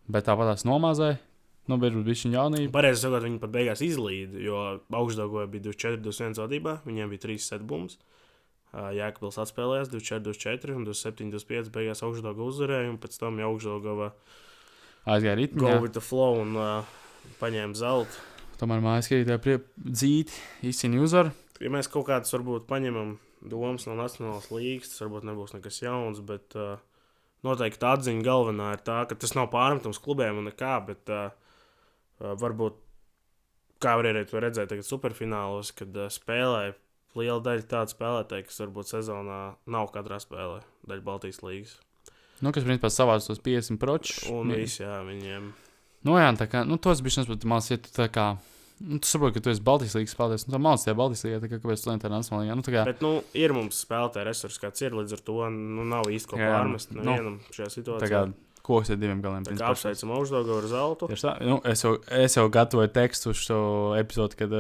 bet tāpat tās nomazāja. Nu, bet bija viņa jaunība. Pareizi sakot, viņi pat beigās izlīda, jo Augstdaugavai bija 24-21 vadībā, viņiem bija 3 setu bumbas. Jēkabpils atspēlējās 24-24 un 27-25 beigās Augstdaugava uzvarēja, un pēc tam jau Augstdaugava Aizgāja ritmā. go with the flow un paņēma zeltu. Tomēr mājas skatītāji dzīti izcīnīja uzvaru. Ja mēs kaut kādas varbūt paņemam domas no Nacionālās līgas, tas varbūt nebūs nekas jauns, bet noteikti atziņa galvenā ir tā, ka tas nav pārmetums klubiem un nekā, bet varbūt, kā var arī to redzēt tagad superfinālos, kad spēlē liela daļa tādu spēlētāju, kas varbūt sezonā nav katrā spēlē, daļa Baltijas līgas. Nu, kas principā savāc tos 50 pročus. Un visi, jā, viņiem. Nu, jā, tā kā, nu, tos bišķiņas, bet māc, ja tu tā kā, nu, tu saproti, ka tu esi Baltijas līgas spēlētājs, nu, tā māc tajā Baltijas līgā, tā kā, kāpēc tu lēni tā nacionālajā, nu, tā kā. Bet, nu, ir mums spēlētāji resursi, kāds ir, līdz ar to, nu, nav īsti ko Jā, pārmest nu, nevienam šajā Tā situācijā. kā koks ir 2 galiem. Tā kā apsveicam Augstdaugavu ar zeltu. Tieši tā, nu, es jau gatavoju tekstu uz šo epizodu, kad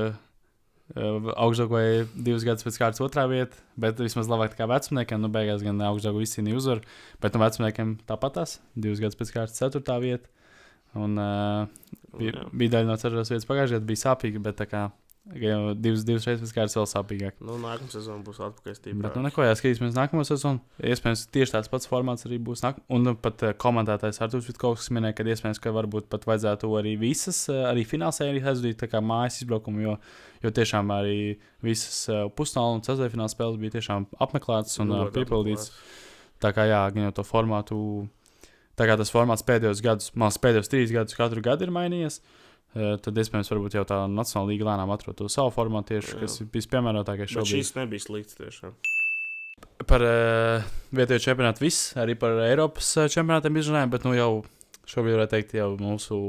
Augstdaugavai 2 gadus pēc kārtas 2. vieta, bet vismaz labāk kā Vecumniekiem, nu, beigās gan Augstdaugava izcīnīja uzvaru, bet no Vecumniekiem tāpatās 2 gadus pēc kārtas 4. vieta. Un bija daļa no 4. vietas pagājušajā gadā, bija sāpīga, bet tā kā jau 2 reizes pēc kārtas vēl sāpīgāk. Nu, nākamā sezona būs atpakaļ stiprāk. Bet, nu, neko jāskatīsimies nākamo sezonu. Iespējams, tieši tāds pats formāts arī būs nākamā. Un pat komentētājs Artūrs Vitkovskis minēja, ka iespējams, ka varbūt pat vajadzētu arī visas, arī finālsērijas aizvadīt tā kā mājas izbraukumu, jo tiešām arī visas pusfināla un ceturtfināla spēles bija tiešām apmeklētas un Ļoti piepildītas. Tā kā jā, gan jau to formātu, tā kā tas formāts pēdējos 3 gadus katru gadu ir mainījies. Tad, iespējams, varbūt jau tā Nacionālā līga lēnām atrod to savu formātu tieši, kas ir vispiemērotākais Bet šobrīd. šis nebija slikts tiešām. Par vietējo čempionātu viss, arī par Eiropas čempionātiem izrunājām, bet nu jau šobrīd varētu teikt jau mūsu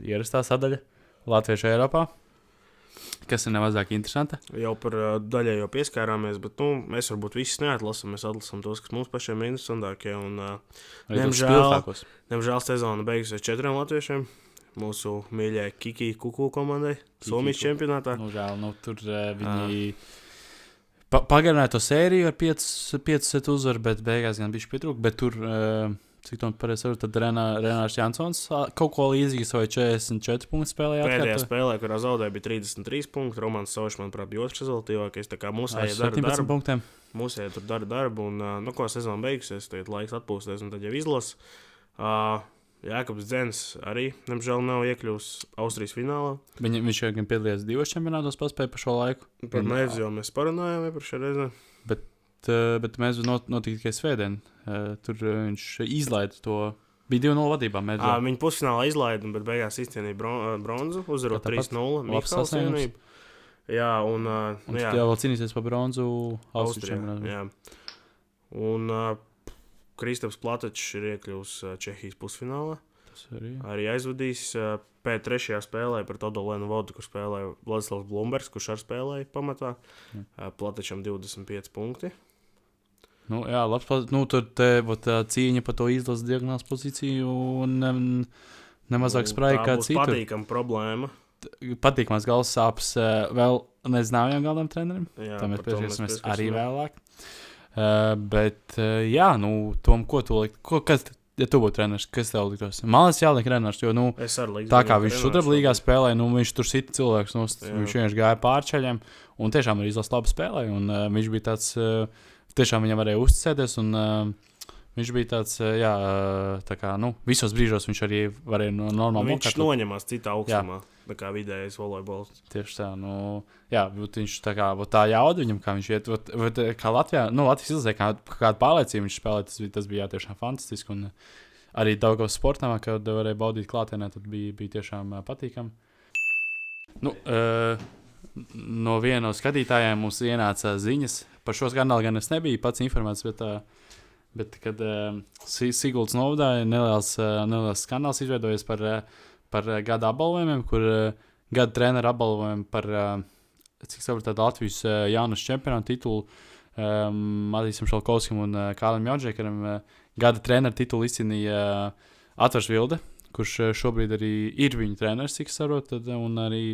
ierastā sadaļa Latviešu Eiropā. Kas ir nemazāk interesanti? Jau par daļai jau pieskārāmies, bet mēs varbūt visus neatlasām. Mēs atlasām tos, kas mums pašiem ir interesantākie. Un, diemžēl sezona beigusies 4 latviešiem. Mūsu mīļajai Kiki Kuku komandai, Somijas čempionātā. Žēl, tur viņi pagarināja to sēriju ar 5 setu uzvaru, bet beigās gan bišķi pietrūka. Bet tur, cik to pareizi saprotu, tad Renārs Jansons kaut ko līdzīgi savai 44 punktu spēlē. Pēdējā spēlē, kurā zaudēja, bija 33 punkti. Romans Saušs, manuprāt, bija otrs rezultātīvākais. Tā kā mūsēji dara darbu. Mūsēji tur dara darbu. Un, ko sezona beigusies, tad laiks atpūsties un tad jau izlas. Jākabs Dzens arī, nemžēl, nav iekļuvis Austrijas finālā. Viņš jau gan piedalījās 2 čempionātos paspēja pa šo laiku. Par Mēdzi jau mēs parunājām iepriekšējā reizē. Bet Mēdzi notika tikai svētdien. Tur viņš izlaida to. Bija 2-0 vadībā Mēdzi. Viņa pusfinālā izlaida, bet beigās izcīnīja bronzu, uzvarot 3-0. Labs sasniegums. Jā, un jā. Jau vēl cīnīsies par bronzu Austrijas čempionātā. Jā. Un Kristaps Platačs ir iekļuvis Čehijas pusfinālā. Arī aizvadījis pēc 3. spēlē par Todolēnu Vodu, kur spēlēja Vladislavs Blumbergs, kurš arī spēlēja pamatā. Platačam 25 punkti. Jā, labs. Tur tā cīņa par to izlases diagonālas pozīciju un nemazāk spraigi kā citur. Tā būs patīkama problēma. Patīkamās galvas sāpes vēl nezināmajam galvenam trenerim. Jā, tam mēs pieskarsimies arī vēlāk. Bet, Tom, ko tu likt? Ja tu būtu treneris, kas tev liktos? Man liekas, jāliek treneris, jo, tā kā viņš sudrablīgā spēlē, viņš tur sita cilvēks, viņš vienkārši gāja pārceļiem, un tiešām arī izlas labi spēlē, un viņš bija tāds, tiešām viņam varēja uzticēties, un viņš bija tāds, tā kā, visos brīžos viņš arī varēja normāli mokāt. Viņš noņemās citā augstumā. Tā kā vidējais volejbols. Tieši tā, viņš tā jauda viņam, kā viņš iet, kā Latvijā, Latvijas izlasē, kāda pārliecība viņš spēlē, tas bija tiešām fantastiski, un arī Daugavas sportā, kad varēja baudīt klātienē, tad bija tiešām patīkami. No viena no skatītājiem mums ienāca ziņas, par šo skandālu gan es nebiju pats informēts, bet kad Siguldas novadā neliels skandāls izveidojies par gada apbalvojumiem, kur gada treneru apbalvojumu par, cik saprotu, Latvijas jaunas čempionāta titulu Matīsam Šalkovskim un Kālim Jodžekaram gada treneru titulu izcīnīja Atvars Vilde, kurš šobrīd arī ir viņa treneris, cik saprotu, un arī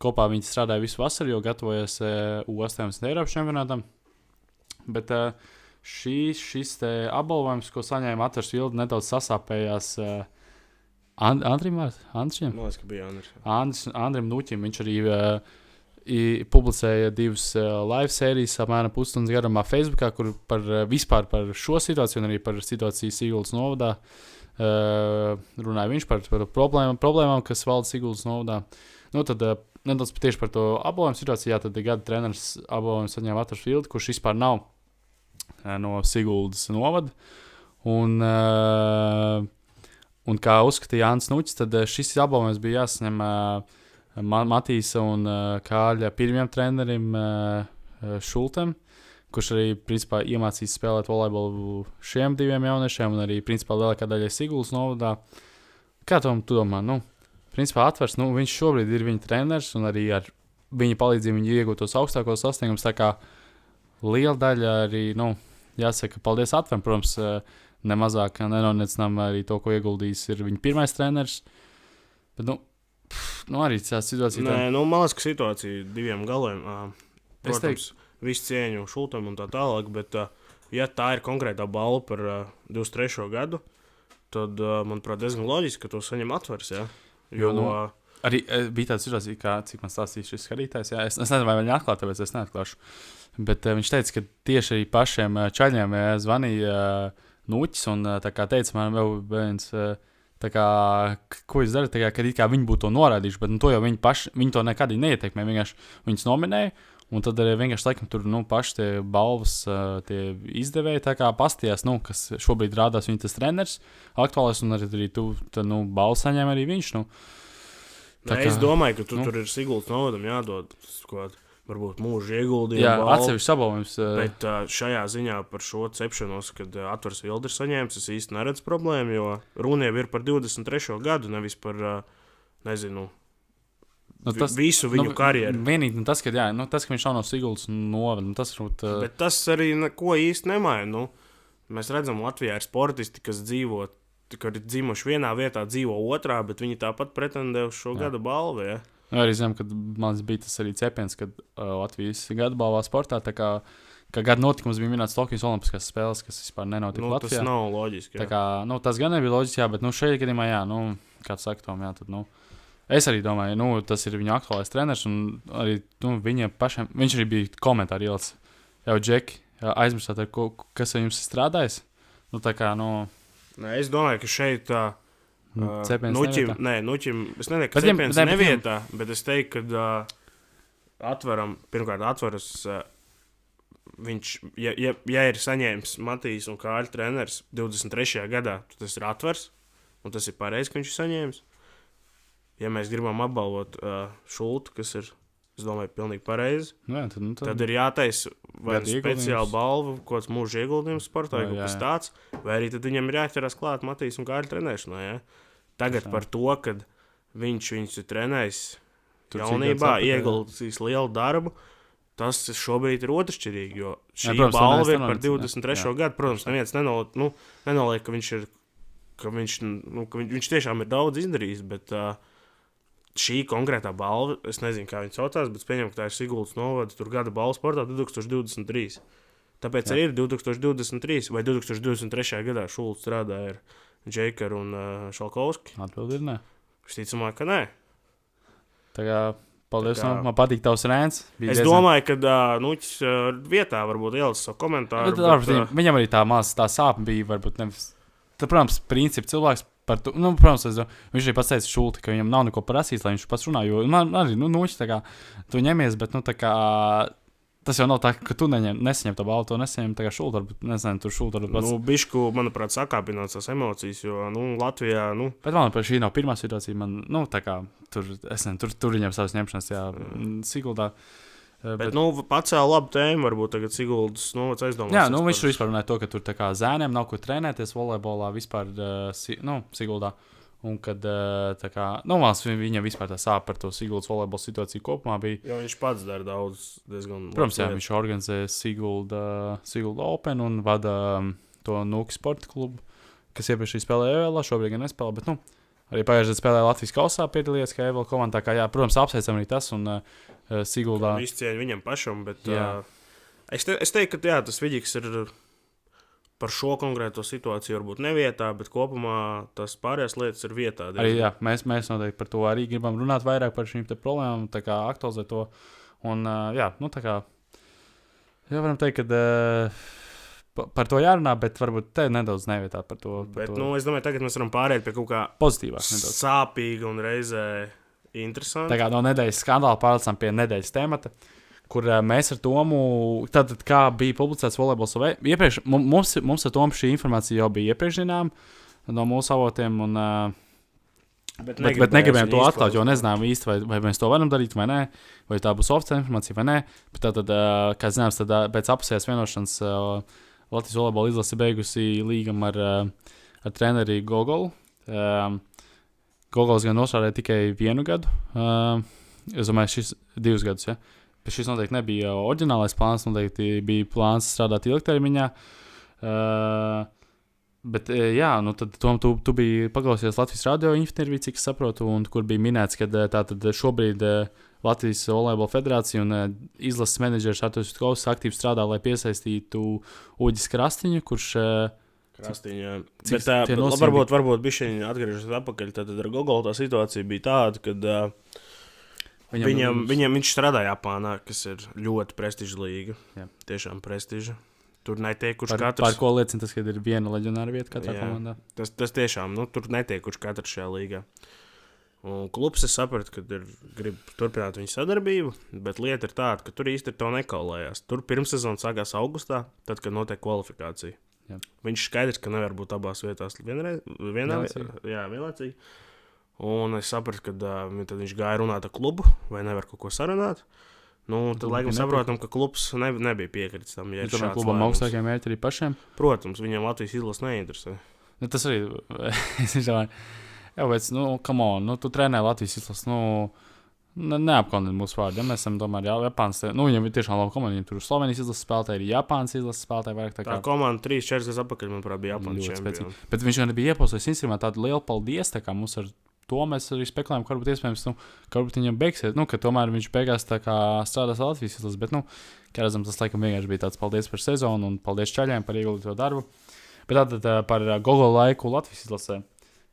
kopā viņi strādāja visu vasaru, jo gatavojas U18 Eiropas čempionātam. Bet šis te apbalvojums, ko saņēma Atvars Vilde, nedaudz sasāpējās Andrim? Man liekas, ka bija Andrim Nuķim. Viņš arī publicēja 2 live sērijas apmēram pusstundas garumā Facebookā, kur vispār par šo situāciju un arī par situāciju Siguldas novadā runāja viņš par problēmām, kas valda Siguldas novadā. Tad nedaudz tieši par to apbalvojumu situāciju. Jā, tad gada treneris apbalvojumu saņēma Atvars Vilde, kurš vispār nav no Siguldas novada. Un kā uzskatīja Jānis Nuķis, tad šis apbalvojums bija jāsaņem Matīsa un Kāļa pirmajam trenerim Šultem, kurš arī principā iemācīs spēlēt volejbolu šiem 2 jauniešiem un arī principā lielākā daļai Siguldas novadā. Kā tu domā? Principā Atvars, viņš šobrīd ir viņa treneris un arī ar viņa palīdzību viņi iegūtos augstākos sasniegumus. Tā kā liela daļa arī, jāsaka, paldies Atvaram, protams, nemazāk nenonicinām arī to, ko ieguldījis ir viņa pirmais treneris. Bet, arī tāds situācija. Nē, man liekas, ka situācija 2 galiem. Protams, visu cieņu Šultam un tā tālāk, bet, ja tā ir konkrētā balva par 23. gadu, tad, manuprāt, diezgan loģiski, ka to saņem Atvars, jā. Jo, arī bija tāda situācija, kā, cik man stāstīja šis skatītājs, jā. Es nezinu, vai viņi atklāt, tāpēc es neatklāšu. Bet viņš teica, ka tieši arī pašiem čaļiem zvanīja Nuķis, un tā kā teica man vēl viens, tā kā, ko jūs darat, tā kā, kad it kā viņi būtu to norādījuši, bet to jau viņi to nekad neietekmē, vienkārši viņus nominēja, un tad arī vienkārši laikam tur, paši tie balvas, tie izdevēji, tā kā pastījās, kas šobrīd rādās viņa tas treneris aktuālais, un arī tu, tad, balvu saņēma arī viņš, Es domāju, ka tur ir Siguldas novadam jādod kaut varbūt mūža ieguldījumu. Jā, atsevišķi apbalvojums. Bet šajā ziņā par šo cepšanos, kad Atvars Vilde ir saņēmis, es īsti neredzu problēmu, jo runa jau ir par 23. gadu, nevis par, visu viņu karjeru. Vienīgi tas, ka viņš nav no Siguldas novada. Bet tas arī neko īsti nemaina. Nu, mēs redzam, Latvijā ir sportisti, kas dzīvo, kad ir dzimuši vienā vietā, dzīvo otrā, bet viņi tāpat pretendē uz šo gada balvu. Ja? Arī zinām, ka man bija tas arī cepiens, kad Latvijas gada balvā sportā, tā kā gada notikums bija minēts Tokijas Olimpiskās spēles, kas vispār nenotika Latvijā. Tas nav loģiski. Tā kā, tas gan nebija loģiski, jā, bet šeit gadījumā, jā, kā tu saki, Tom, jā, tad, es arī domāju, tas ir viņa aktuālais treneris, un arī, viņiem pašiem, viņš arī bija komentāri ielicis, jau Džeki, aizmirstāt, kas ar jums ir strādājis? Tā kā, Nē, es domāju, ka šeit cepiens Nuķim, es nezinu, ka cepiens nevietā, bet es teiktu, ka atveras, viņš, ja ir saņēmis Matīs un Kāļa treneris 23. gadā, tad tas ir atvers, un tas ir pareizi, ka viņš ir saņēmis. Ja mēs gribam apbalvot Šultu, kas ir, es domāju, pilnīgi pareizi, tad ir jātaisa vai speciāla balva, kāds mūža ieguldījums sportā, vai kas tāds, vai arī tad viņam ir jāķerās klāt Matīs un Kāļa trenēšanā. Ja? Tagad par to, kad viņš ir trenējis jaunībā, ieguldījis lielu darbu, tas šobrīd ir otršķirīgi, jo šī balva ir par 23. gadu. Protams, neviens nenoliek, ka viņš tiešām ir daudz izdarījis, bet šī konkrētā balva, es nezinu, kā viņa saucās, bet pieņem, ka tā ir Siguldas novada, tur gada balva sportā 2023. Tāpēc arī ir 2023 vai 2023. gadā Šulcs strādāja ar Džeikaru un Šalkovski. Atbildi ir nē. Visticamāk, ka nē. Tā kā... Paldies, man patīk tavs rēns. Es domāju, ka Nuķis vietā varbūt ielicis savu komentāru. Viņam arī tā sāpe bija, varbūt nevis. Tā, protams, principi cilvēks par to, protams, viņš arī pats teica Šulti, ka viņam nav neko prasīts, lai viņš pats runā, jo man arī, Nuķis, tā kā, tu ņemies, bet, tā kā, tas jau nav tā, ka tu nesaņem to balvu, to nesaņem, tā kā Šulti, varbūt, nezinu, tur Šulti varbūt pats. Bišku, manuprāt, sakāpinās tās emocijas, jo, Latvijā, Bet, manuprāt, šī nav pirmā situācija, man, tā kā, tur viņam savas ņemšanas, jā, Siguldā. Bet pacēla labu tēmu, varbūt tagad Siguldas novads aizdomās. Jā, viņš tur vispār runāja to, ka tur tā kā zēniem nav ko trenēties volejbolā vispār, Siguldā. Un kad, tā kā, viņam vispār tā sāp par to Siguldas volejbola situāciju kopumā bija. Jo viņš pats dara daudz diezgan. Protams, jā, viņš organizē Sigulda Open un vada to Nuki sporta klubu, kas iepriekš spēlēja EVL, šobrīd gan nespēlē, bet, arī pagājušajā spēlēja Latvijas kausā piedalījies, kā EVL komandā, kā, jā, protams, apsveicam arī tas un Siguldā. Izcieņ viņam pašam, bet es teiktu, ka jā, tas Viģiks ir par šo konkrēto situāciju varbūt nevietā, bet kopumā tas pārējās lietas ir vietā. Arī, jā, mēs noteikti par to arī gribam runāt vairāk par šīm te problēmām, tā kā aktualizēt to. Un, jā, tā kā, jā, varam teikt, ka par to jārunā, bet varbūt te nedaudz nevietā par to. Bet, es domāju, tagad mēs varam pārēt pie kaut kā pozitīvāk, sāpīga un reizē interesanti. Tā kā no nedēļas skandāla pārlecam pie nedēļas temata, kur mēs ar Tomu, tad kā bija publicēts volejbols iepriekš, mums ar Tomu šī informācija jau bija iepriekš zinām no mūsu avotiem, un, bet negribējām to atklāt, jo nezinām īsti, vai mēs to varam darīt vai nē, vai tā būs oficiāla informācija vai nē, bet tātad, kā zināms, tad pēc apusējās vienošanas Latvijas volejbola izlase beigusi līgumu ar treneri Gogolu. Gogols gan nostrādāja tikai 1 gadu, es domāju, šis 2 gadus, ja. Bet šis noteikti nebija oriģinālais plāns, noteikti bija plāns strādāt ilgtermiņā. Bet, jā, tad tu biji paklausījies Latvijas radio interviju, cik es saprotu, un kur bija minēts, ka tātad šobrīd Latvijas volejbola federācija un izlases menedžeris Arturs Vitkovs aktīvi strādā, lai piesaistītu Uģis Krastiņu, kurš... Krastiņā. Bet varbūt bišķiņi atgriežas atpakaļ, tad ar Gogolu tā situācija bija tāda, kad... Viņš strādāja Japānā, kas ir ļoti prestiža līga. Jā. Tiešām prestiža. Tur netiek kurš katrs. Par ko liecina tas, ka ir viena leģionāra vieta katrā komandā? Tas tiešām, tur netiek kurš katrs šajā līgā. Un klubs, es sapratu, ka grib turpināt viņu sadarbību, bet lieta ir tāda, ka tur īsti ar to nekaulējās. Tur pirmssezona sākās augustā, tad, kad notiek kvalifikācija. Jā. Viņš skaidrs, ka nevar būt abās vietās vienlaicīgi. Un es sapratu, ka tad viņš gāja runāt ar klubu, vai nevar kaut ko sarunāt. Tad laikam saprotam, ka klubs nebija piekritis tam. Ja tur klubam augstākajiem mērķi arī pašiem? Protams, viņam Latvijas izlase neinteresē. Tas arī, es domāju, jā, bet, come on, tu trenē Latvijas izlase, neapkaunēt mūsu vārdu. Ja mēs esam tomēr Japāns. Viņam ir tiešām laba komanda. Viņam tur Slovenijas izlases spēlētāji, ir Japānas izlases spēlētāji vairāk tā komanda 3-4 gadus atpakaļ, manuprāt, bija Japānas čempioni. Bet viņš arī bija iepauzējis Instagramā tādu lielu paldies, tā kā mums ar to mēs arī spekulējam, ka varbūt iespējams, ka varbūt viņam beigsies, ka tomēr viņš beigās tā kā strādās Latvijas izlases, bet, kā redzam, tas laikam vienkārši bija tāds paldies par sezonu un paldies čaļiem par ieguldīto darbu. Bet tātad par Gogo laiku Latvijas izlasē.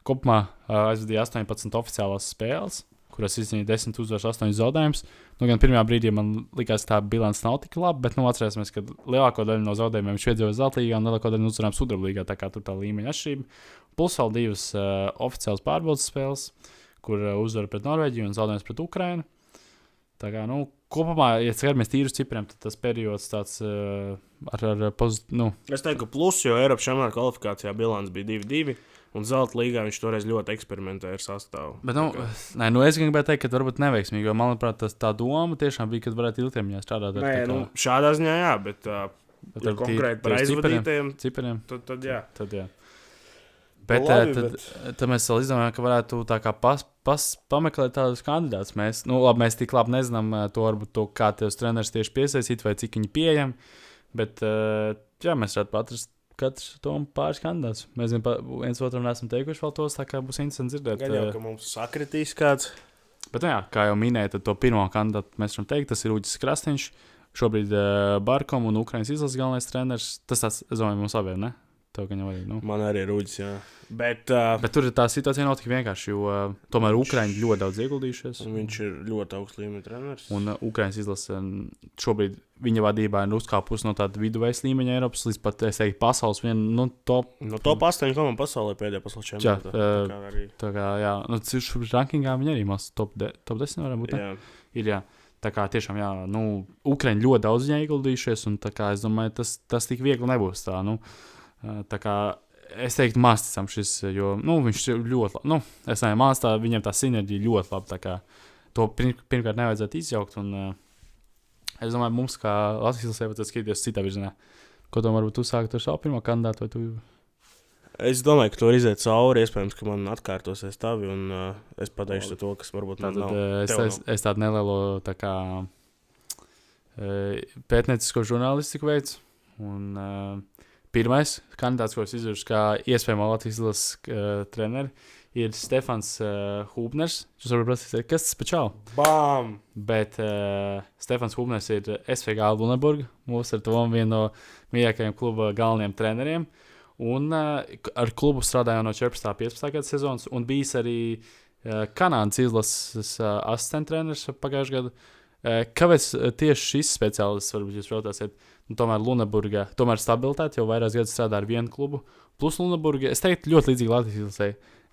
Kopumā aizvadīja 18 oficiālās spēles, kuras izcīnīja 10 uzvaras, 8 zaudējumus. Gan pirmajā brīdī man likās, ka tā bilance nav tik laba, bet atcerēsimies, ka lielāko daļu no zaudējumiem viņš piedzīvoja Zeltlīgā un lielāko daļu uzvarām Sudrablīgā, tā kā tur tā līmeņa atšķirība. Plus vēl 2 oficiālas pārbaudas spēles, kur uzvara pret Norvēģiju un zaudējums pret Ukrainu. Tā kā, kopumā, ja skatāmies tīrus cipriem, tad tas periods tāds ar pozitīvu. Es teiktu, ka plus, jo Eiropas čempionāta kvalifikācijā bilance bija 2-2. Un Zelta līgā viņš toreiz ļoti eksperimentēja ar sastāvu. Bet, es gribēju teikt, ka varbūt neveiksmīgi, jo, manuprāt, tā doma tiešām bija, ka varētu ilgtermiņā strādāt ar tā. Šādā ziņā jā, bet ja konkrēti par aizvadītajiem cipariem, tad jā. Tad jā. Bet tad mēs vēl izdomājām, ka varētu tā kā pameklēt tādus kandidātus. Mēs tik labi nezinām varbūt to, kā tev treneris tieši piesaistīt vai cik viņi pieejami, bet jā, mēs varētu atrast katrs tom pāris kandidāts. Mēs viens otram neesam teikuši vēl tos, tā kā būs interesanti dzirdēt. Gan jau, ka mums sakritīs kāds. Bet, kā jau minēju, tad to pirmo kandidātu mēs varam teikt, tas ir Uģis Krasniņš, šobrīd Barkom un Ukrainas izlases galvenais treneris. Tas tāds, es domāju, mums abiem, ne? Tev, ka arī, Man arī ir Uģis, jā. Bet tur tā situācija nav tik vienkārši, jo tomēr Ukraiņi ļoti daudz ieguldījušies. Viņš ir ļoti augsts līmeņa treneris. Un Ukrainas izlase šobrīd viņa vadībā ir uzkāpusi no tāda viduvējas līmeņa Eiropas līdz pat, es teiktu, pasaules viena, top 8 komanda pasaulē pēdējā pasaules čempionātā. Tā kā, jā. Šobrīd rankingā viņi arī maz top 10 varam būt, ne? Jā. Ir, jā. Tā kā tiešām, jā, Ukraiņi ļoti daudz viņai ieguldījušies, un tā kā es domāju, tas tik viegli nebūs tā, tā kā es teiktu, māsticam šis, jo, viņš ir ļoti labi. Es nezinu, māstā, viņam tā sinerģija ļoti labi, tā kā to pirmkārt nevajadzētu izjaukt, un es domāju, mums kā Latvijas izlasē vajadzētu skatīties citā virzienā. Ko tu varbūt tu sāki ar savu pirmo kandidātu, vai tu? Es domāju, ka to iziet cauri, iespējams, ka man atkārtosies tavi, un es pateikšu to, kas varbūt man nav. Es tādu nelielu, tā kā, pētniecisko žurnālistiku veicu, un pirmais kandidāts, ko es izvirzu kā iespējamā Latvijas izlases treneri, ir Stefans Hūbners. Jūs varat prasīt, kas tas pačau? Bām! Bet Stefans Hūbners ir SVG Luneburga, mūsu ar to vienu no mīļākajiem kluba galvenajiem treneriem. Un ar klubu strādāja no 14. 15. gada sezonas, un bijis arī Kanādas izlases asistenta treneris pagājušajā gadu. Kāpēc tieši šis speciālists, varbūt jūs jautāsiet, tomēr Luneburga, tomēr stabilitāte, jau vairākus gadus strādā ar vienu klubu, plus Luneburga, es teiktu, ļoti līdzīgi Latvijas izlasē.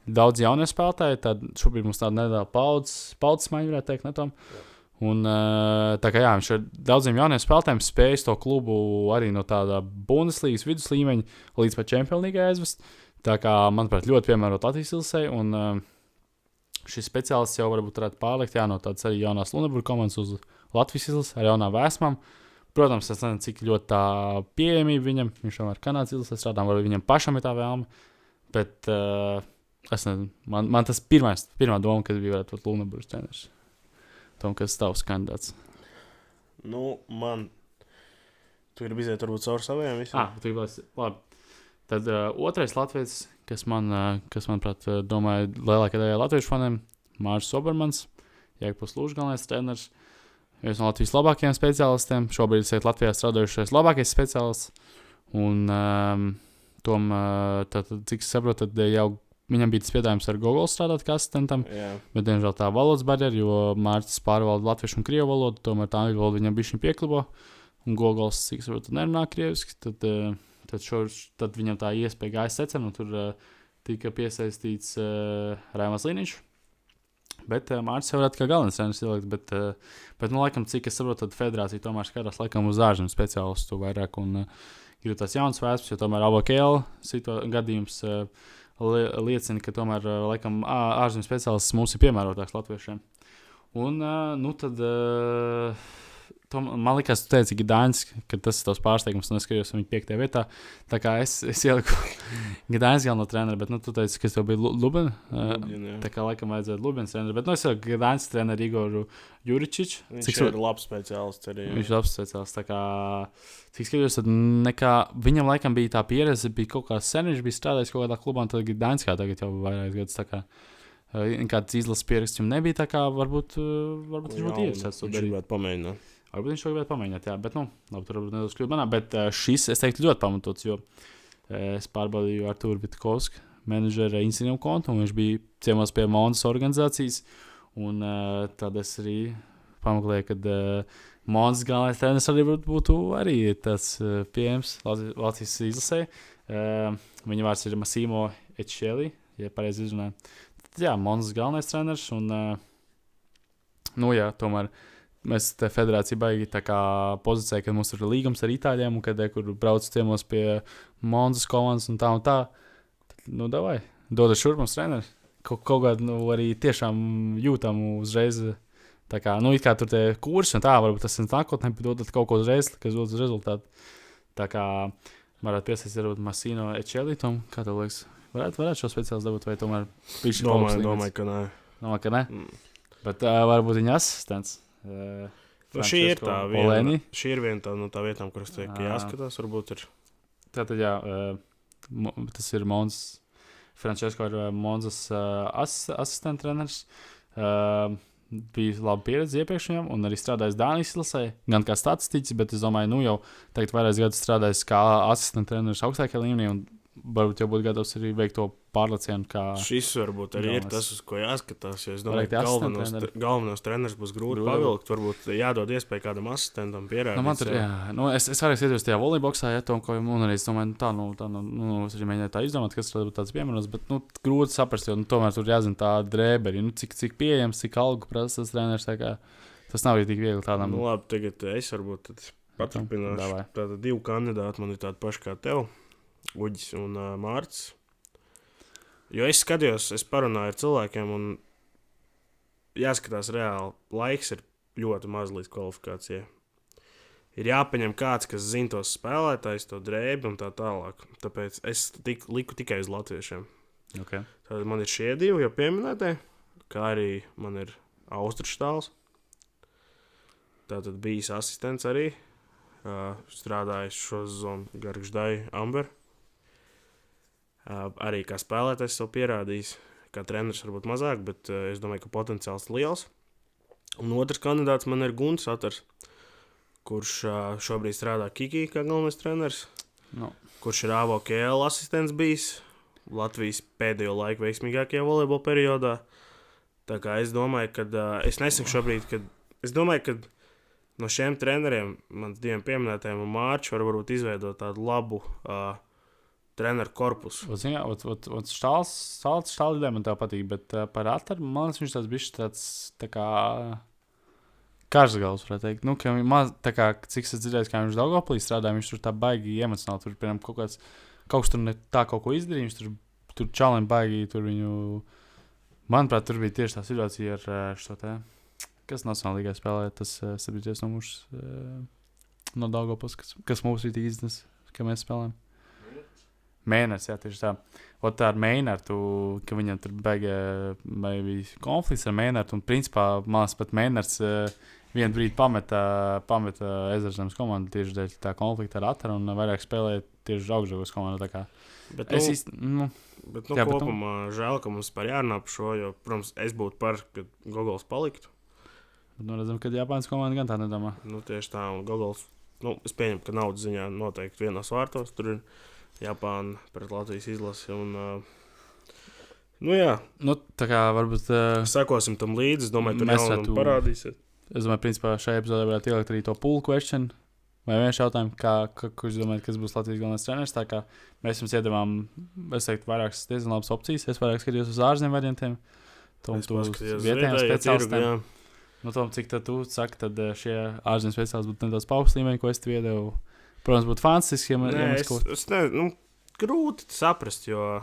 Daudz jaunie spēlētāji, tad šobrīd mums tāda nedaudz paudzes maiņa, varētu teikt, ne Tom? Un tā kā jā, viņš ar daudziem jauniem spēlētājiem spējas to klubu arī no tāda Bundeslīgas vidus līmeņa līdz pat Champions League aizvest. Tā kā, manuprāt, ļoti piemērot Latvijas izlasē, un šis speciālists jau varbūt varētu pārlikt, jā, no tādas arī jaunās Luneburga komandas uz Latvijas izlasē ar jaunām vēsmām. Protams, es nezinu, cik ļoti tā pieejamība viņam, viņš jau ar Kanādas izlasē strādā, vai viņam pašam ir tā vēlme, bet es nezinu, man tas pirmā doma, kad bija varētu būt Luneburgas treneris. Tom, kas tavs kandidāts? Tu gribi iziet varbūt caur saviem visiem? Tu gribi, labi. Tad otrais latviečs, kas manuprāt, domāju, lielākajai daļai latviešu faniem, Māris Sobermans, Jēkabpils Lūžs galvenais treneris, viens no Latvijas labākajiem speciālistiem, šobrīd ir Latvijā strādājušais labākais speciālists, un Tom, cik es saprotu, tad jau viņam bija tas piedāvājums ar Google strādāt kā asistentam, bet, diemžēl, tā valodas barjera, jo Mārcis pārvalda latviešu un krievu valodu, tomēr tā angļu valoda viņam bišķiņ pieklibo, un Google, cik es saprotu, nerunā krieviski, tad viņam tā iespēja gāja secen, un tur tika piesaistīts Raimas Līniņš, bet Mārcis jau varētu kā galvenais treneris ielikt, bet laikam, cik es saprotu, tad federācija tomēr skatās laikam uz ārzemju speciālistu vairāk, un ir tas jauns vēstures, jo tomēr ABKL gadījums liecina, ka tomēr laikam ārzemju speciālists mums ir piemērotāks latviešiem. Un tad Man liekas, tu teici, Gdaņs, ka tas ir tavs pārsteigums, un es skatījos viņu 5. vietā. Tā kā es ieliku Gdaņs galveno treneru, bet, tu teici, ka tev bija Lubin. Tā kā laikam vajadzētu Lubins treneru, bet, es ieliku Gdaņs treneru Igoru Juričiču. Viņš ir labs speciālists arī. Viņš ir labs speciālists, tā kā, cik skatījos, tad viņam laikam bija tā pieredze, bija kaut kā sen, viņš bija strādājis kaut kādā klubā, un tad Gdaņs kā tagad jau vairākas gadus, tā kā. Kāds izlases pieraksts viņam nebija, tā kā varbūt viņš būtu ierakstīts. Viņš gribētu pamēģināt. Varbūt viņš to gribētu pamēģināt, jā, bet, labi, tur varbūt nedaudz kļūt manā, bet šis, es teiktu, ļoti pamatots, jo es pārbaudīju Artūru Vitkovsku, menedžera Instagram kontu, un viņš bija ciemos pie Mondas organizācijas, un tad es arī pameklēju, kad Mondas galvenais treneris arī būtu arī tas pieejams Latvijas izlasē. Viņa vārds ir Massimo Eccelli, ja pareizi izrunāju. Tad, jā, Mondas galvenais treneris, un, jā, tomēr mēs te federācija baigi tā kā pozīcijā, kad mums ir līgums ar Itāļiem, un kad, kur brauc ciemos pie Mondas komandas un tā. Tad, davai, dodas šurp mums treneris. Kaut kādu, arī tiešām jūtam uzreiz, tā kā, it kā tur te kursi un tā, varbūt tas ir nākotnē, bet dodat kaut ko uzreiz, kas dod uz rezultātu. Tā kā varētu piesaistīt, varbūt Massimo Eccelli, Tom, kā tev liekas? Varētu šo speciālis dabūt, vai tomēr bišķi paukstības? Domāju, ka nē. Domāju, ka nē? Bet varbūt viņa asistents. Šī ir tā viena. Šī ir viena tā vietām, kuras tiek jāskatās, varbūt ir. Tātad, jā, tas ir Mondas. Francesco ir Mondas asistenta treneris. Bija laba pieredze iepriekš viņam, un arī strādājis Dānijas izlasē, gan kā statistiķis, bet es domāju, jau tagad vairākus gadus strādājis kā asistenta treneris augstākajā līmenī, un varbūt jau būtu gatavs arī veikt to pārlecienu. Šis varbūt arī ir tas, uz ko jāskatās. Jo es domāju, ka galvenos treneris būs grūti pavilkt. Varbūt jādod iespēju kādam asistentam pierādīt. Man tur, jā. Es vairāk skatījos tajā volejboksā, ja to, un arī es domāju, es arī mēģināju tā izdomāt, kas tur tāds piemēros, bet, grūti saprast, jo tomēr tur jāzina tā drēberi, cik pieejams, cik algu prasa tas treneris, tā kā tas nav arī tik viegli tādam. Labi, tagad es varbūt paturpināšu. Tātad 2 kandidāti man ir tādi paši kā tev. Uģis un Mārcis. Jo es skatījos, es parunāju ar cilvēkiem, un jāskatās reāli, laiks ir ļoti maz līdz kvalifikācijai. Ir jāpaņem kāds, kas zina tos spēlētājus, to drēbi un tā tālāk. Tāpēc es liku tikai uz latviešiem. Okay. Tātad man ir šie 2 jau pieminētie, kā arī man ir Austrštāls. Tātad bijis asistents arī, strādājis šo zonu Gargždai Amber. Arī kā spēlētājs sev pierādījis, kā treneris varbūt mazāk, bet es domāju, ka potenciāls liels. Un otrs kandidāts man ir Gunts Satars, kurš šobrīd strādā Kiki kā galvenais treneris, kurš ir AVKL asistents bijis Latvijas pēdējo laiku veiksmīgākajā volejbola periodā. Tā kā es domāju, ka es nesaku šobrīd, es domāju, ka no šiem treneriem, mans 2 pieminētajiem un Mārču varbūt izveidot tādu labu treneru korpusu. Štāla ideja man tā patīk, bet par Ataru, man liekas, viņš tāds bišķi tā kā karsgals, varētu teikt. Ka tā kā, cik es dzirdēju, kā viņš Daugavpilī strādāja, viņš tur tā baigi emocionāli, tur, piemēram, kaut kas tur ne tā kaut ko izdarīja, viņš tur čaliem baigi, tur viņu, manuprāt, tur bija tieši tā situācija ar šo te, kas nacionālā līgā spēlēja, tas 7. numurs no Daugavpils, kas mums ir tik iznes, ka mēs spēlējam. Mēners, jā, tieši tā. Tā ar Mēnertu, ka viņam tur bija konflikts ar Mēnertu, un principā, man pat Mēners vienu brīdi pameta Ezerzemes komandu tieši dēļ tā konflikta ar Ataru, un vairāk spēlēja tieši Augždavas komandu, tā kā. Bet kopumā žēl, ka mums par jārunā par šo, jo, protams, es būtu par, kad Gogols paliktu. Bet redzam, ka Japānas komanda gan tā nedomā. Tieši tā, un Gogols, es pieņemu, ka naudas ziņā noteikti vienos vārtos, tur ir Japāna pret Latvijas izlasi. Un, jā. Tā kā varbūt... Sekosim tam līdzi, es domāju, tur jaunam parādīsies. Es domāju, principā, šajā epizodē varētu ielikt arī to pool question. Vai viens jautājumu, kurš domājat, kas būs Latvijas galvenais treneris. Tā kā mēs jums iedavām, es teiktu, vairākas diezgan labas opcijas. Es vairāk skatījos uz ārzemju variantiem. Es paskatījos vietējiem speciālistiem. Tom, cik tad tu saki, tad šie ārzemju speciālisti būtu nedaudz paaugstas līmeņi, ko es tev iedevu. Protams, būtu fantastiski, ja mēs kaut ko... grūti saprast, jo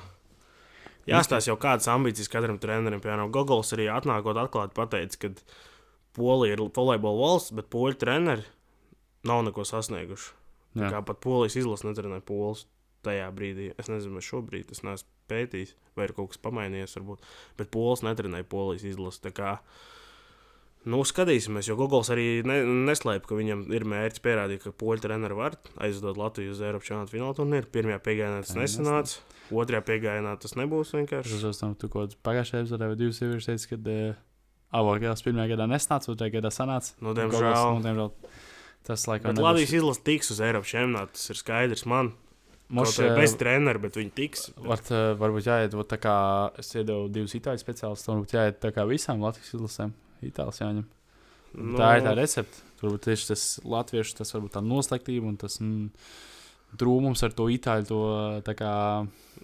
jāstāsta jau kādas ambīcijas katram trenerim. Piemēram, Gogols arī atnākot atklāti pateica, ka Polija ir volejbola valsts, bet poļu treneri nav neko sasnieguši. Tā kā pat Polijas izlase netrenēja Polis tajā brīdī. Es nezinu, vai šobrīd es neesmu pētījis, vai ir kaut kas pamainījies, varbūt. Bet Polis netrenēja Polijas izlase. Tā kā, skatīsimies, jo Gogols arī neslēp, ka viņam ir mērķis pierādīt, ka poļu treneri var aizdot Latviju uz Eiropas čempionāta fināla turnīru. Pirmajā piegājienā tas nesanāca, otrajā piegājienā tas nebūs vienkārši. Es tam tu kaut pagājušajā epizodē vai 2 sievietes teica, kad Avogās pirmajā gadā nesnāca, otrajā gadā sanāca. Diemžēl. Tas laikam bet Latvijas izlase tiks uz Eiropas čempionātu, tas ir skaidrs man. Kaut vai bez trenera, bet viņi tiks. Varbūt jāiet, tā kā es iedevu 2 itāļu speciālistus, varbūt jāiet tā kā visām Latvijas izlasēm. Itālis jāņem. Tā ir tā recepte. Turbūt tieši tas latviešu, tas varbūt tā noslēgtība un tas drūmums ar to itāļu to tā kā...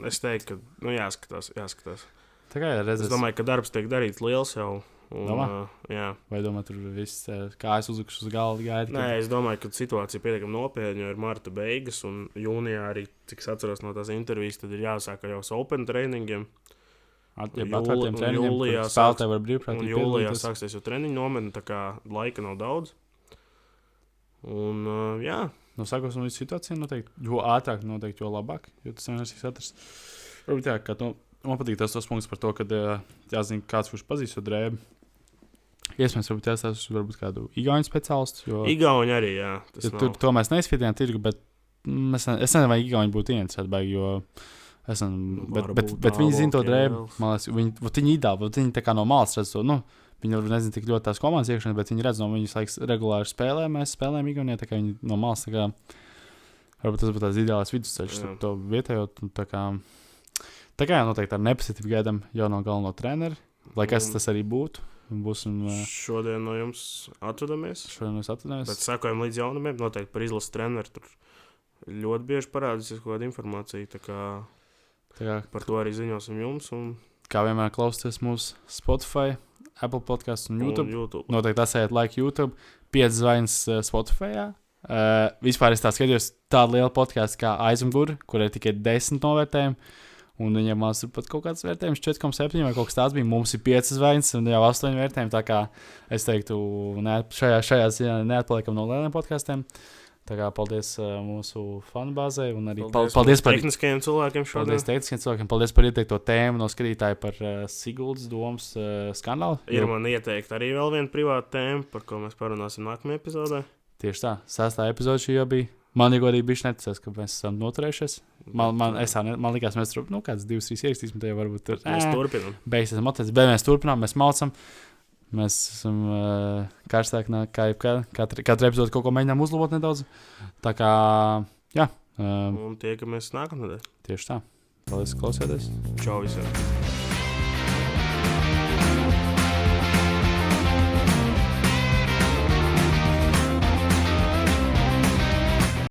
Es teiktu, ka jāskatās. Tā kā ir redzēs. Es domāju, ka darbs tiek darīts liels jau. Jā. Vai domā, tur viss kājas uzlikšas uz galda gaida? Nē, es domāju, ka situācija pietiekami nopietna, jo ir marta beigas un jūnijā arī, cik es atceros no tās intervijas, tad ir jāsāk jau uz open trainingiem. Atvērtiem treniņiem, spēlētāji var brīvprātīgi piedalīties. Un jūlijā sāksies jau treniņu nometne, tā kā laika nav daudz. Un, jā. No sākos no situācijām noteikti, jo ātrāk noteikti, jo labāk, jo tas vienkārši ir atrast. Varbūt jā, kā man patīk tas punkts par to, ka jāzina kāds, kurš pazīst to drēbi. Iespējams, varbūt jāsās varbūt kādu igauņu speciālistu, jo... Igauņu arī, jā. To mēs neizskatījām tirgu, bet es nezinu, vai igauņi būtu ieinteresēti, baigi, jo... Bet viņi zina to drēbi, man liekas, viņi ideāli, viņi tā kā no malas redz to, viņi varbūt nezina tik ļoti tās komandas iekšanas, bet viņi redz no viņas laiks regulāri spēlē, mēs spēlējam Igaunijā, tā kā viņi no malas tā kā, varbūt tas būtu tās ideālās vidusceļš, to vietējo, tā kā noteikti ar nepacietību gaidām jau no galveno treneri, lai kas tas arī būtu. Šodien no jums atvadamies. Bet sakojam līdz jaunumiem, noteikti par izlases treneru tur ļoti bieži parādīsies kaut kāda informācija, tā kā par to arī ziņosim jums. Un... Kā vienmēr klausieties mūsu Spotify, Apple podcasts un YouTube. Noteikti asējiet like YouTube, 5 zvaigznes Spotify. Vispār es tā skatījos tādu lielu podcastu kā Aizmuguri, kur ir tikai 10 novērtējumi. Un viņam ir pat kaut kāds vērtējums 4,7 vai kaut kas tāds bija. Mums ir 5 zvaigznes un jau 8 vērtējumi. Tā kā es teiktu, šajā ziņā neatpaliekam no lieliem podkastiem. Tā kā paldies mūsu fanbāzei un arī paldies par tehniskajiem cilvēkiem šodien. Paldies par ieteikto tēmu no skatītāja par Siguldas domas skandālu. Ir man ieteikta arī vēl viena privāta tēma, par ko mēs parunāsim nākamajā epizodē. Tieši tā. 6. epizode šī jau bija. Man jau godīgi bišķi neticēs, ka mēs esam noturējušies. Man likās, mēs tur kāds 2-3 ierakstīsim, tad jau varbūt tur. Mēs turpinām. Beigsies motīvs, bet mēs turpinām, mēs maucam. Mēs esam karstāki, kā katru epizodu kaut ko mēģinām uzlabot nedaudz. Tā kā, jā. Un tiekamies nākamnedēļ. Tieši tā. Paldies, klausieties. Čau visiem.